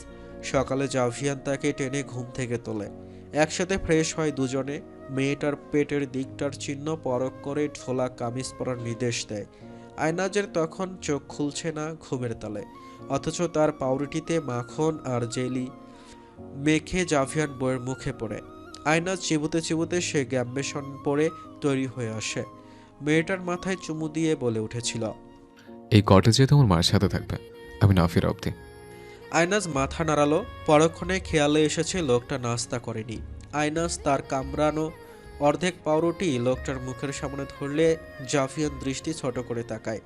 সকালে জাভিয়ান তাকে টেনে ঘুম থেকে তোলে। একসাথে ফ্রেশ হয় দুজনে। মেয়েটার পেটের দিকটার চিহ্ন পরখ করে ঢোলা কামিজ পরার নির্দেশ দেয়। আয়নাজের তখন চোখ খুলছে না ঘুমের তালে, অথচ তার পাউরুটিতে মাখন আর জেলি মেখে জাভিয়ান বইয়ের মুখে পড়ে। আয়নাজ চিবুতে চিবুতে সে গ্যাম্বেশন পরে তৈরি হয়ে আসে। মেয়েটার মাথায় চুমু দিয়ে বলে উঠেছিল, এই কটেজে তোমার মায়ের সাথে থাকবে, আমি না ফিরা অব্দি। আয়নাজ মাথা নাড়ালো। পরক্ষণে খেয়ালে এসেছে লোকটা নাস্তা করেনি। আয়নাজ তার কামড়ানো অর্ধেক পাউরুটি লোকটার মুখের সামনে ধরলে জাভিয়ান দৃষ্টি ছোট করে তাকায়।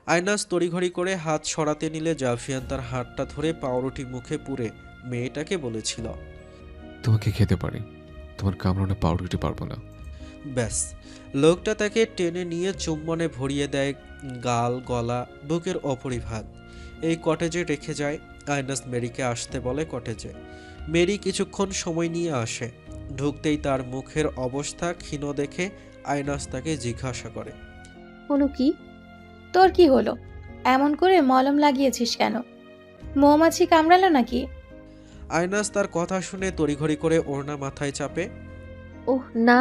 আয়নাজ তড়িঘড়ি করে হাত সরাতে নিলে জাভিয়ান তার হাতটা ধরে পাউরুটি মুখে পুরে মেয়েটাকে বলেছিল, তোমাকে খেতে পারি, তোমার কামড়ানো পাউরুটি পারবো না। ব্যাস, লোকটা তাকে টেনে নিয়ে চুম্বনে ভরিয়ে দেয় গাল, গলা, বুকের অপরিভাগ। এই কটেজে রেখে যায়। আয়নাস মেরিকে আসতে বলে কটেজে। মেরি কিছুক্ষণ সময় নিয়ে আসে। ঢুকতেই তার মুখের অবস্থা ক্ষীণ দেখে আয়নাস তাকে জিজ্ঞাসা করে, হলো কি? তোর কি হলো? এমন করে মলম লাগিয়েছিস কেন? মৌমাছি কামড়ালো নাকি? আয়নাস তার কথা শুনে তড়িঘড়ি করে ওড়না মাথায় চাপে। ওহ না,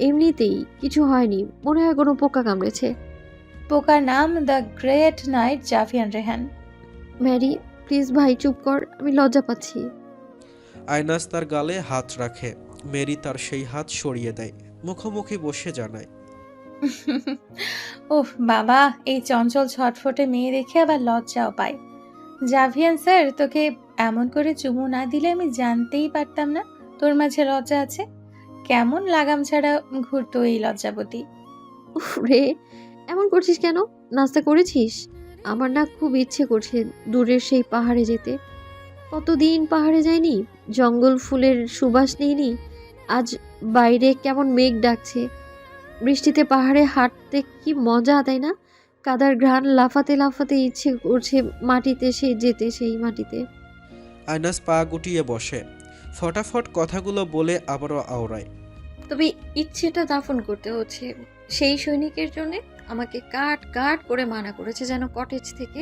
এমনিতেই কিছু হয়নি, মনে হয় কোনো পোকা কামড়েছে। পোকার নাম the great knight Javian Rehan. Mary please ভাই চুপ কর, আমি লজ্জা পাচ্ছি। আয়নাস তার গালে হাত রাখে। মেরি তার সেই হাত সরিয়ে দেয়। মুখোমুখি বসে জানায়, ওহ বাবা, এই চঞ্চল ছটফটে মেয়ে দেখে আবার লজ্জাও পায়। জাভিয়ান স্যার, তোকে এমন করে চুমু না দিলে আমি জানতেই পারতাম না তোর মাঝে লজ্জা আছে। কেমন লাগাম ছাড়া ঘুরতো এই লজ্জাবতী। উফ রে, এমন করছিস কেন? নাস্তা করেছিস? আমার না খুব ইচ্ছে করছে দূরের সেই পাহাড়ে যেতে। কতদিন পাহাড়ে যায়নি, জঙ্গল ফুলের সুবাস নেইনি। আজ বাইরে কেমন মেঘ ডাকছে, বৃষ্টিতে পাহাড়ে হাঁটতে কি মজা, তাই না? কাদার ঘ্রাণ লাফাতে লাফাতে ইচ্ছে করছে মাটিতে যেতে, সেই মাটিতে। আয়নাস পা গুটিয়ে বসে। ফটাফট কথাগুলো বলে আবারও আওড়ায়। তবে ইচ্ছেটা দাফন করতে হচ্ছে, সেই সৈনিকের জন্য আমাকে কাট কাট করে মানা করেছে যেন কটেজ থেকে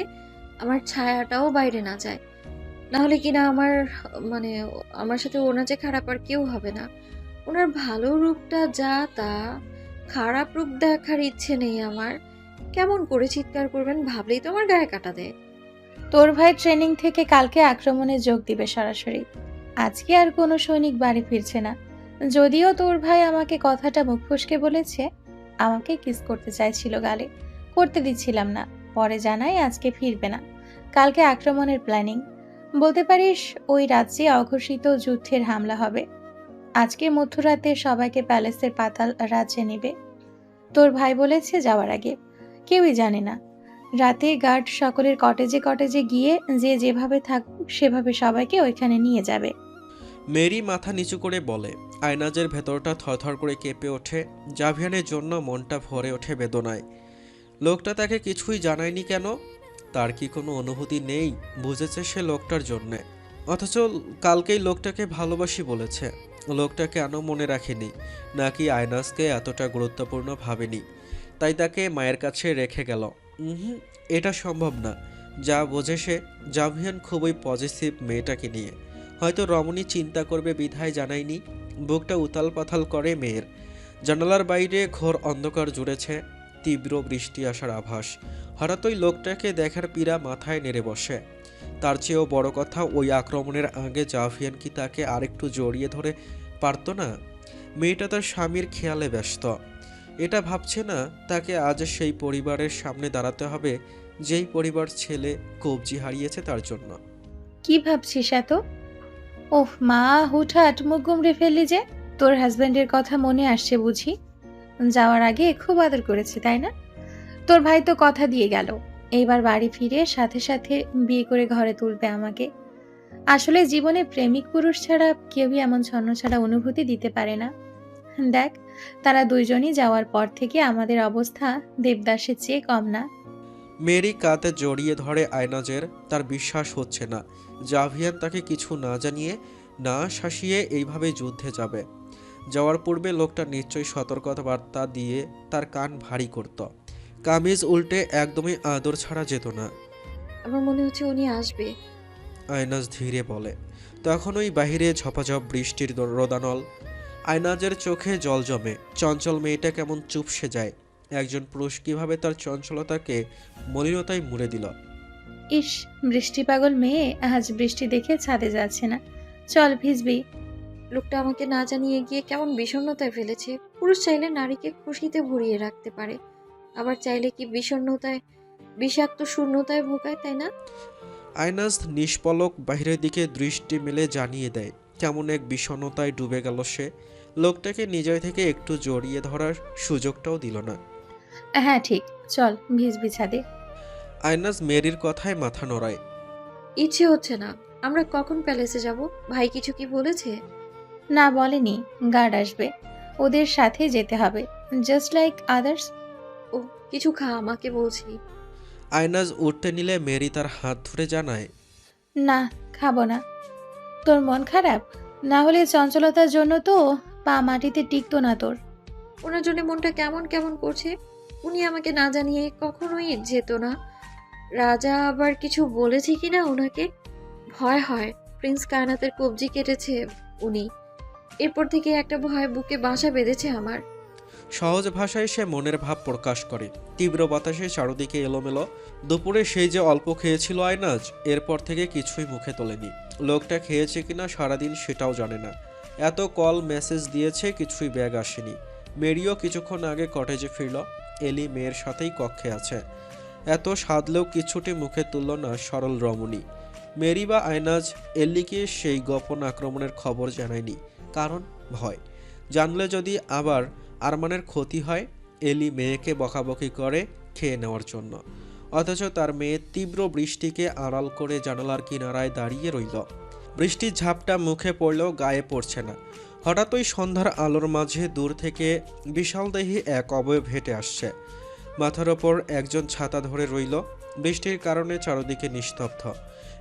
আমার ছায়াটাও বাইরে না যায়। না হলে কিনা মানে আমার সাথে ওনার যে খারাপ আর কেউ হবে না। ওনার ভালো রূপটা যা তা, খারাপ রূপ দেখার ইচ্ছে নেই আমার। কেমন করে চিৎকার করবেন ভাবলেই তো আমার গায়ে কাটা দেয়। তোর ভাই ট্রেনিং থেকে কালকে আক্রমণে যোগ দিবে সরাসরি। আজকে আর কোনো সৈনিক বাড়ি ফিরছে না। যদিও তোর ভাই আমাকে কথাটা মুখ ফসকে বলেছে, আমাকে কিস করতে চাইছিল গালে, করতে দিচ্ছিলাম না। পরে জানাই আজকে ফিরবে না, কালকে আক্রমণের প্ল্যানিং। বলতে পারিস ওই রাজ্যে অঘোষিত যুদ্ধের হামলা হবে। আজকে মধ্যরাতে সবাইকে প্যালেসের পাতাল রাজ্যে নেবে। তোর ভাই বলেছে যাওয়ার আগে। কেউই জানে না। রাতে গার্ড সকলের কটেজে কটেজে গিয়ে যে যেভাবে থাকুক সেভাবে সবাইকে ওইখানে নিয়ে যাবে। মেরি মাথা নিচু করে বলে। আয়নাজের ভেতরটা থরথর করে কেঁপে ওঠে। জাভিয়ানের জন্য মনটা ভরে ওঠে বেদনায়। লোকটা তাকে কিছুই জানায়নি কেন? তার কি কোনো অনুভূতি নেই? বুঝেছে সে লোকটার জন্যে, অথচ কালকেই লোকটাকে ভালোবাসি বলেছে। লোকটা কেন মনে রাখেনি? নাকি আয়নাজকে এতটা গুরুত্বপূর্ণ ভাবেনি, তাই তাকে মায়ের কাছে রেখে গেল? এটা সম্ভব না। যা বোঝে সে, জাভিয়ান খুবই পজিটিভ মেয়েটাকে নিয়ে। হয়তো রমণী চিন্তা করবে বিধায় জানায়নি। বুকটা উতাল পাতাল করে মেয়ের। জানালার বাইরে ঘোর অন্ধকার জুড়েছে, তীব্র বৃষ্টি আসার আভাস। হঠাৎই লোকটাকে দেখার পীড়া মাথায় নেড়ে বসে। তার চেয়েও বড় কথা, ওই আক্রমণের আগে জাভিয়ান কি তাকে আরেকটু জড়িয়ে ধরে পারত না? মেয়েটা তার স্বামীর খেয়ালে ব্যস্ত। এটা ভাবছে না তাকে আজ সেই পরিবারের সামনে দাঁড়াতে হবে যেই পরিবার ছেলে কবজি হারিয়েছে তার জন্য। কি ভাবছিস এত? ওহ মা, হুটহাট মুখ গুমড়ে ফেললি যে। তোর হাজবেন্ডের কথা মনে আসছে বুঝি? যাওয়ার আগে খুব আদর করেছে তাই না? তোর ভাই তো কথা দিয়ে গেল, এইবার বাড়ি ফিরে সাথে সাথে বিয়ে করে ঘরে তুলবে আমাকে। আসলে জীবনে প্রেমিক পুরুষ ছাড়া কেউই এমন ছন্নছাড়া অনুভূতি দিতে পারে না। দেখ, তারা দুইজনই যাওয়ার পর থেকে আমাদের অবস্থা দেবদাসের চেয়ে কম না। মেরি কাঁধে জড়িয়ে ধরে আয়নাজের। তার বিশ্বাস হচ্ছে না জাভিয়ান তাকে কিছু না জানিয়ে, না শাসিয়ে এইভাবে যুদ্ধে যাবে। যাওয়ার পূর্বে লোকটা নিশ্চয়ই সতর্কতা বার্তা দিয়ে তার কান ভারী করত। কামিজ উল্টে একদমই আদর ছাড়া যেত না। আমার মনে হচ্ছে উনি আসবে। আয়নাজ ধীরে বলে। তখন ওই বাহিরে ঝপাঝপ বৃষ্টির রোদানল। আয়নাজের চোখে জল জমে। চঞ্চল মেয়েটা কেমন চুপসে যায়। একজন পুরুষ কিভাবে তার চঞ্চলতাকে মলিনতায় মুড়ে দিল। ইস, বৃষ্টি পাগল মেয়ে আজ বৃষ্টি দেখে ছাদে যাচ্ছে না। চল ভিজবি। লোকটা আমাকে না জানিয়ে গিয়ে কেমন বিষণ্ণতায় ফেলেছে। পুরুষ চাইলে নারীকে খুশিতে ভরিয়ে রাখতে পারে, আবার চাইলে কি বিষণ্ণতায়, বিষাক্ত শূন্যতায় ভোগায়, তাই না? আয়নাজ নিষ্পলক বাহিরের দিকে দৃষ্টি মেলে জানিয়ে দেয় কেমন এক বিষণ্ণতায় ডুবে গেল সে। লোকটাকে নিজের থেকে একটু জড়িয়ে ধরার সুযোগটাও দিল না। হ্যাঁ ঠিক, চল ভিজবি ছাদে। আয়নাজ মেরির কথায় মাথা নড়ায়। ইচ্ছে হচ্ছে না। আমরা কখন প্যালেসে যাব? ভাই কিছু কি বলেছে? না বলেনি, গার্ড আসবে, ওদের সাথে যেতে হবে, জাস্ট লাইক আদার্স। ও কিছু খা, আমাকে বলছি। আয়নাজ উঠতে নিলে মেরি তার হাত ধরে জানায়, না খাবো না। তোর মন খারাপ? না হলে চঞ্চলতার জন্য তো পা মাটিতে টিকতো না তোর। ওনার জন্য মনটা কেমন কেমন করছে। উনি আমাকে না জানিয়ে কখনোই যেত না। রাজা আবার কিছু বলেছে কিনা ওনাকে? ভয় হয়। প্রিন্স কায়নাতের কবজি কেটেছে উনি। এরপর থেকে একটা ভয় বুকে বাসা বেঁধেছে আমার। সহজ ভাষায় সে মনের ভাব প্রকাশ করে। তীব্র বাতাসে চারদিকে এলোমেলো। দুপুরে সেই যে অল্প খেয়েছিল আয়নাজ, এরপর থেকে কিছুই মুখে তোলেনি। লোকটা খেয়েছে কিনা সারাদিন সেটাও জানে না। এত কল মেসেজ দিয়েছে, কিছুই ব্যাগ আসেনি। মেরিও কিছুক্ষণ আগে কটেজে ফিরল। এলি মেয়ের সাথেই কক্ষে আছে। এত সাধলেও কিছুটি মুখে তুলল না সরল রমণী। মেরি বা আয়নাজ এল্লিকে সেই গোপন আক্রমণের খবর জানায়নি, কারণ ভয়। জানলে যদি আবার আরমানের ক্ষতি হয়। এলি মেয়েকে বকাবকি করে খেয়ে নেওয়ার জন্য, অথচ তার মেয়ে তীব্র বৃষ্টিকে আড়াল করে জানালার কিনারায় দাঁড়িয়ে রইল। বৃষ্টির ঝাপটা মুখে পড়লেও গায়ে পড়ছে না। হঠাৎই সন্ধ্যার আলোর মাঝে দূর থেকে বিশালদেহী এক অবয়ব হেঁটে আসছে। মাথার ওপর একজন ছাতা ধরে রইল। বৃষ্টির কারণে চারদিকে নিস্তব্ধ।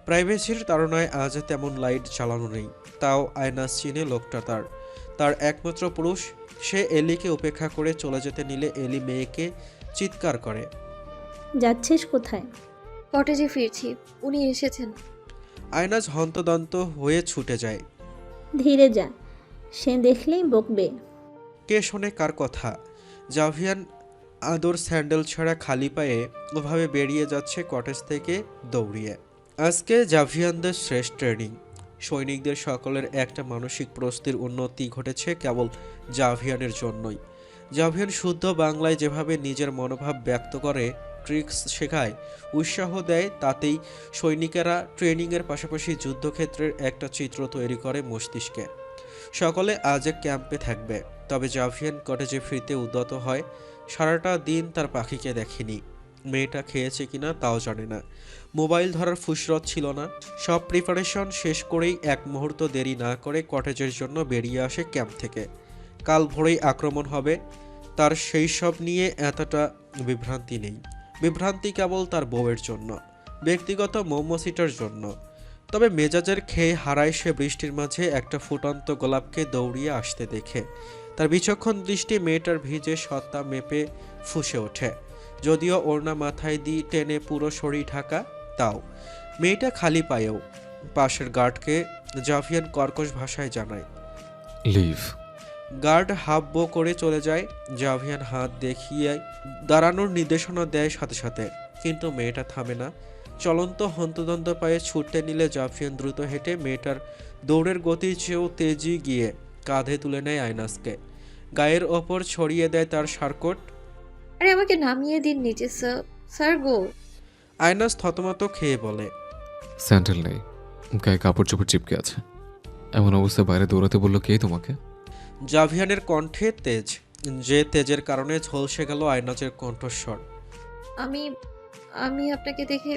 প্রাইভেসির তাড়নায় আজ তেমন লাইট চালানো নেই। তাও আয়নাজ চিনে লোকটা তার। তার একমাত্র পুরুষ। সে এলিকে উপেক্ষা করে চলে যেতে নিলে এলি মেয়েকে চিৎকার করে। যাচ্ছিস কোথায়? কটেজে ফিরছি, উনি এসেছেন। আয়নাজ হন্তদন্ত হয়ে ছুটে যায়। ধীরে যা, সে দেখলেই বকবে। কে শোনে কার কথা? জাভিয়ান আদর স্যান্ডেল ছাড়া খালি পায়ে ওভাবে বেরিয়ে যাচ্ছে কটেজ থেকে দৌড়িয়ে। আজকে জাভিয়ানদের শেষ ট্রেনিং। সৈনিকদের সকলের একটা মানসিক প্রস্তুতির উন্নতি ঘটেছে কেবল জাভিয়ানের জন্যই। জাভিয়ান শুদ্ধ বাংলায় যেভাবে নিজের মনোভাব ব্যক্ত করে, ট্রিক্স শেখায়, উৎসাহ দেয়, তাতেই সৈনিকেরা ট্রেনিংয়ের পাশাপাশি যুদ্ধক্ষেত্রের একটা চিত্র তৈরি করে মস্তিষ্কে। সকলে আজ এক ক্যাম্পে থাকবে, তবে জাভিয়ান কটেজে ফিরতে উদ্যত হয়। সারাটা দিন তার পাখিকে দেখেনি। মেয়েটা খেয়েছে কিনা তাও জানে না। মোবাইল ধরার ফুসরত ছিল না। সব প্রিপারেশন শেষ করেই এক মুহূর্ত দেরি না করে কটেজের জন্য বেরিয়ে আসে ক্যাম্প থেকে। কাল ভোরেই আক্রমণ হবে। তার সেই সব নিয়ে এতটা বিভ্রান্তি নেই। বিভ্রান্তি কেবল তার বউয়ের জন্য, ব্যক্তিগত মৌমাছিটার জন্য। তবে মেজাজের খেয়ে হারায় সে বৃষ্টির মাঝে একটা ফুটন্ত গোলাপকে দৌড়িয়ে আসতে দেখে। তার বিচক্ষণ দৃষ্টি মেয়েটার ভিজে সত্তা মেপে ফুঁসে ওঠে। যদিও ওড়না মাথায় দিয়ে টেনে পুরো শরীর ঢাকা, তাও মেয়েটা খালি পায়েও। পাশের গার্ডকে জাভিয়ান কর্কশ ভাষায় জানায়, লিভ। গার্ড হাফ বো করে চলে যায়। জাভিয়ান হাত দেখিয়ে দাঁড়ানোর নির্দেশনা দেয় সাথে সাথে, কিন্তু মেয়েটা থামে না। চলন্ত হন্তদন্ত পায়ে ছুটতে নিলে জাভিয়ান দ্রুত হেঁটে মেয়েটার দৌড়ের গতির চেয়েও তেজি গিয়ে কাঁধে তুলে নেয় আয়নাজকে। গায়ের ওপর ছড়িয়ে দেয় তার শারকোট। আরে আমাকে নামিয়ে দিন নিচে, স্যার। স্যার গো। আয়নাজ থতমত খেয়ে বলে, স্যান্ডেল নেই, গায়ে কাপড় চোপড় চিপকে আছে। এমন অবস্থায় বাইরে দৌড়াতে বললো কে তোমাকে? জাভিয়ানের কণ্ঠে তেজ, যে তেজের কারণে ঝলসে গেল আয়নাজের কণ্ঠস্বর। আমি আমি আপনাকে দেখে।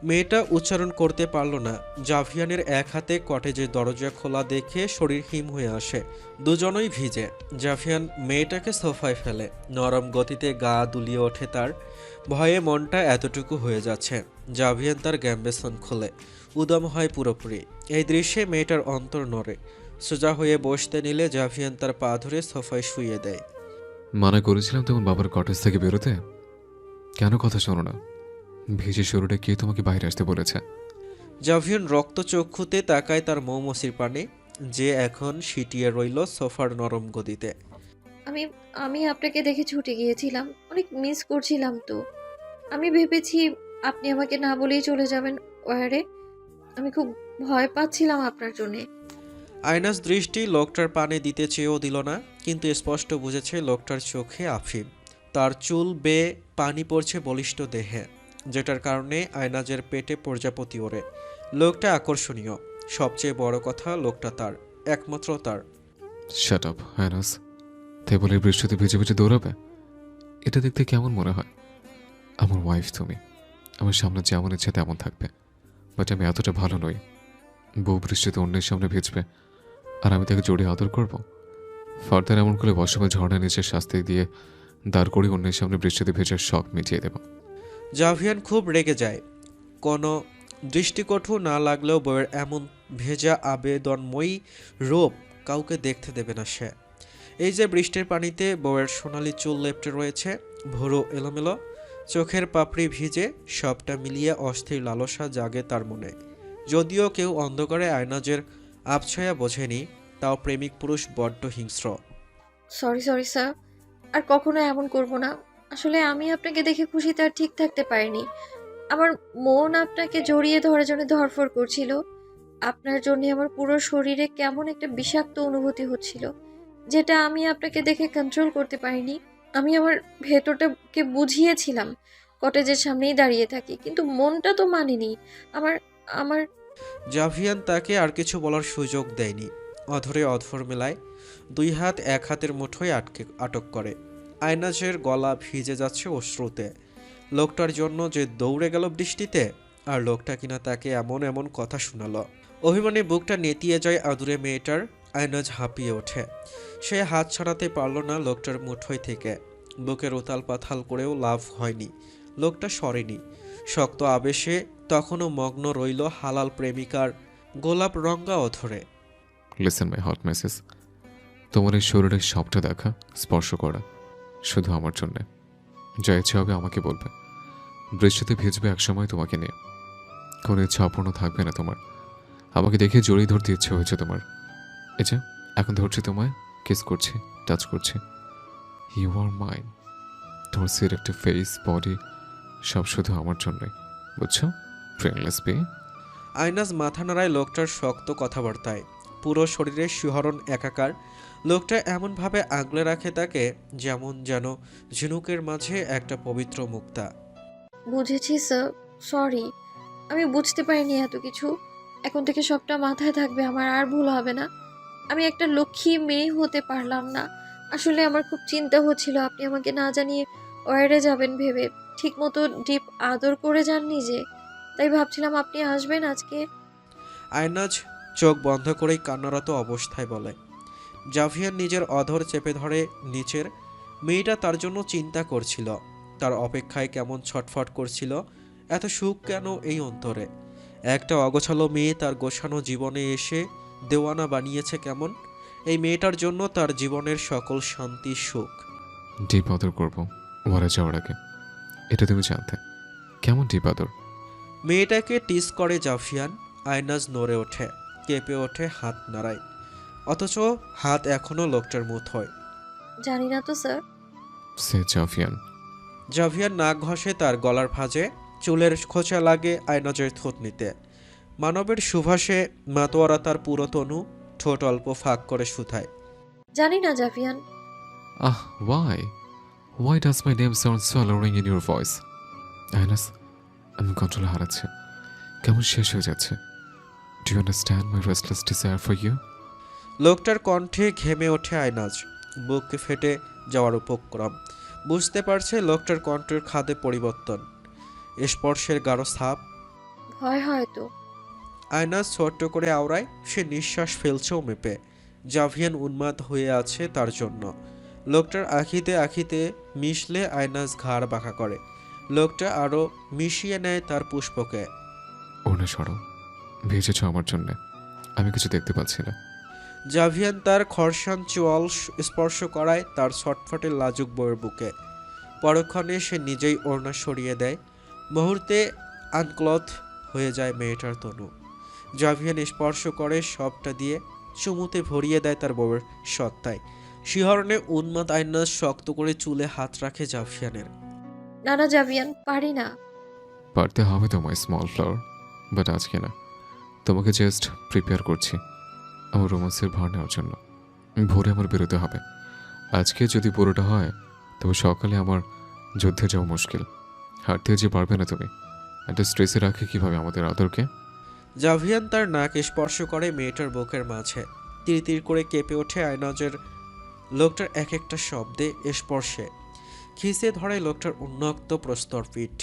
মেয়েটা উচ্চারণ করতে পারল না। জাভিয়ানের এক হাতে কটেজের দরজা খোলা দেখে শরীর হিম হয়ে আসে। দুজনই ভিজে। জাভিয়ান মেয়েটাকে সোফায় ফেলে। নরম গতিতে গা দুলিয়ে ওঠে তার। ভয়ে মনটা এতটুকু হয়ে যাচ্ছে। জাভিয়ান তার গ্যাম্বেসন খোলে। উদম হয় পুরোপুরি। এই দৃশ্যে মেয়েটার অন্তর নড়ে। সোজা হয়ে বসতে নিলে জাভিয়ান তার পা ধরে সোফায় শুইয়ে দেয়। মানা করেছিলাম তেমন বাবার কটেজ থেকে বেরোতে, কেন কথা শোনো না? ভিজে শরীরে কে তোমাকে বাইরে আসতে বলেছে? জাভিয়ান রক্তচক্ষুতে তাকায় তার মৌমাছির পানে, যে এখন সিটিয়ে রইল সোফার নরম গদিতে। আমি আমি আপনাকে দেখে ছুটে গিয়েছিলাম, অনেক মিস করছিলাম তো। আমি ভেবেছি আপনি আমাকে না বলেই চলে যাবেন ওয়ারে। আমি খুব ভয় পাচ্ছিলাম আপনার জন্যে। আয়নাস দৃষ্টি লোকটার পানে দিতে চেয়েও দিল না, কিন্তু স্পষ্ট বুঝেছে লোকটার চোখে আফিম। তার চুল বেয়ে পানি পড়ছে বলিষ্ঠ দেহে, যেটার কারণে আয়নাজের পেটে প্রজাপতি ওড়ে। লোকটা আকর্ষণীয়। সবচেয়ে বড় কথা, লোকটা তার, একমাত্র তার। Shut up আয়নাস। তাই বলে বৃষ্টিতে ভিজে ভিজে দৌড়াবে? এটা দেখতে কেমন মনে হয়? আমার ওয়াইফ তুমি, আমার সামনে যেমন ইচ্ছে তেমন থাকবে, বাট আমি এতটা ভালো নই। বউ বৃষ্টিতে অন্যের সামনে ভিজবে আর আমি তাকে জড়িয়ে আদর করব? ফার্দার এমন করে বসবে ঝর্ণা নিচে শাস্তি দিয়ে দাঁড় করি অন্যের সামনে বৃষ্টিতে ভেজার শখ মিটিয়ে দেব। জাভিয়ান খুব রেগে যায়। কোনো দৃষ্টিকটু না লাগলেও বইয়ের এমন ভেজা আবেদনময়ী রূপ কাউকে দেখতে দেবে না সে। এই যে বৃষ্টির পানিতে বউয়ের সোনালি চুল লেপ্টে রয়েছে, ভুরু এলোমেলো, চোখের পাপড়ি ভিজে, সবটা মিলিয়ে অস্থির লালসা জাগে তার মনে। যদিও কেউ অন্ধকারে আয়নাজের আবছায়া বোঝেনি, তাও প্রেমিক পুরুষ বড্ড হিংস্র। সরি সরি স্যার, আর কখনো এমন করব না। আসলে আমি আপনাকে দেখে খুশিতে আর ঠিক থাকতে পারিনি। আমার মন আপনাকে জড়িয়ে ধরার জন্য ধরফর করছিল। আপনার জন্য আমার পুরো শরীরে কেমন একটা বিষাক্ত অনুভূতি হচ্ছিল, যেটা আমি আপনাকে দেখে কন্ট্রোল করতে পারিনি। আমি আমার ভেতরটাকে বুঝিয়েছিলাম কটেজের সামনেই দাঁড়িয়ে থাকি, কিন্তু মনটা তো মানেনি। আমার আমার জাভিয়ান তাকে আর কিছু বলার সুযোগ দেয়নি। অধরে অধর মেলায়, দুই হাত এক হাতের মুঠোয় আটক করে। আয়নাজের গলা ভিজে যাচ্ছে অশ্রুতে। লোকটার জন্য যে দৌড়ে গেল বৃষ্টিতে, আর লোকটা কিনা তাকে এমন এমন কথা শোনালো। অভিমানে বুকটা নেতিয়ে যায় আদুরে মেয়েটার। আয়নাজ হাঁপিয়ে ওঠে। সে হাত ছাড়াতে পারল না লোকটার মুঠোয় থেকে। বুকের উতাল পাথাল করেও লাভ হয়নি। লোকটা সরেনি। শক্ত আবেশে তখনও মগ্ন রইল হালাল প্রেমিকার গোলাপ রঙ্গা অধরে। লিসেন মাই হট মেসেজ, তোমার এই শরীরের সবটা দেখা, স্পর্শ করা শুধু আমার জন্যে। যা ইচ্ছা হবে আমাকে বলবে। বৃষ্টিতে ভিজবে একসময় তোমাকে নিয়ে। কোনো ইচ্ছা অপূর্ণ থাকবে না তোমার। আমাকে দেখে জড়িয়ে ধরতে ইচ্ছে হয়েছে তোমার। এই যে এখন ধরছি তোমায়, কিস করছি, টাচ করছি। You are mine. তোমার সিলেক্টিভ ফেস, বডি সব শুধু আমার জন্যই, বুঝছো? Friendless B. আয়নাজ মাথা নাড়ায় লোকটার শক্ত কথাবার্তায়। পুরো শরীরে শিহরণ একাকার। লোকটা এমনভাবে আগলে রাখে তাকে যেমন যেন ঝিনুকের মাঝে একটা পবিত্র মুক্তা। বুঝেছি স্যার, সরি। আমি বুঝতে পারিনি এত কিছু। এখন থেকে সবটা মাথায় থাকবে, আমার আর ভুল হবে না। আমি একটা লক্ষ্মী মেয়ে হতে পারলাম না। আসলে আমার খুব চিন্তা হচ্ছিল আপনি আমাকে না জানিয়ে ওয়ারে যাবেন ভেবে। ঠিকমতো ডিপ আদর করে যাননি যে, তাই ভাবছিলাম আপনি আসবেন আজকে। আয়নাজ চোখ বন্ধ করেই কান্নারত অবস্থায় বলে। জাভিয়ান নিজের অধর চেপে ধরে নিচের। মেয়েটা তার জন্য চিন্তা করছিল, তার অপেক্ষায় কেমন ছটফট করছিল। এত সুখ কেন এই অন্তরে? একটা অগোছালো মেয়ে তার গোছানো জীবনে এসে দেওয়ানা বানিয়েছে কেমন? এই মেয়েটার জন্য তার জীবনের সকল শান্তি সুখ। ডিপ আদর করবো ওয়ারে যাওয়ার আগে, এটা তুমি জানতে। কেমন ডিপ আদর? মেয়েটাকে টিস করে জাভিয়ান। আয়নাজ নড়ে ওঠে, কেঁপে ওঠে, হাত নাড়ায়। অথচ হাত এখনও লোকটার মুঠোয়। জানি না তো স্যার। সে জাভিয়ান। জাভিয়ান নাক ঘষে তার গলার ভাঁজে, চুলের খোঁচা লাগে আয়নাজের থুতনিতে। মানবের সুভাষে মাতোয়ারা তার পুরো তনু, ঠোঁট অল্প ফাঁক করে শুধায়। জানি না জাভিয়ান। Why? Why does my name sound so alluring in your voice? আইনাস, আমি কন্ট্রোল হারাচ্ছি, কেমন শেষ হয়ে যাচ্ছে। Do you understand my restless desire for you? লোকটার কণ্ঠে ঘেমে ওঠে আয়নাজ, বুক ফেটে যাওয়ার উপক্রম। বুঝতে পারছে লোকটার কণ্ঠের খাদে পরিবর্তন, স্পর্শের গাঢ় ছাপ। ভয় হয়তো। আয়নাজ ছোট্ট করে আওড়ায়, সে নিঃশ্বাস ফেলছেও মেপে। জাভিয়ান উন্মাদ হয়ে আছে তার জন্য। লোকটার আখিতে আখিতে মিশলে আয়নাজ ঘাড় বাঁকা করে। লোকটা আরও মিশিয়ে নেয় তার পুষ্পকে। ওনা সরো, ভেজেছ আমার জন্যে, আমি কিছু দেখতে পাচ্ছি না। জাভিয়ান তার খরসান চোয়াল স্পর্শ করায় তার ছটফটে লাজুক বইয়ের বুকে। পরক্ষণে সে নিজেই ওড়না সরিয়ে দেয়। মুহূর্তে আনক্লথ হয়ে যায় মেয়েটার তনু। জাভিয়ান স্পর্শ করে সবটা দিয়ে, চুমুতে ভরিয়ে দেয় তার বউয়ের সত্তায়। শিহরণে উন্মাদ আয়নাজ শক্ত করে চুলে হাত রাখে জাভিয়ানের। না না জাভিয়ান, পারি না। পারতে হবে তোমায় স্মল ফ্লাওয়ার, বাট আজকে না। তোমাকে জাস্ট প্রিপেয়ার করছি আমার রোমান্সের ভার নেওয়ার জন্য। ভোরে আমার বেরোতে হবে। আজকে যদি পুরোটা হয় তবে সকালে আমার যুদ্ধে যাওয়া মুশকিল। হাঁটতে যে পারবে না তুমি। একটা স্ট্রেসে রাখে কিভাবে আমাদের আদরকে। জাভিয়ান তার নাক স্পর্শ করে মেয়েটার বুকের মাঝে। তীর তীর করে কেঁপে ওঠে আয়নাজের লোকটার এক একটা শব্দে, স্পর্শে। খিসে ধরে লোকটার উন্মুক্ত প্রস্তর পিঠ।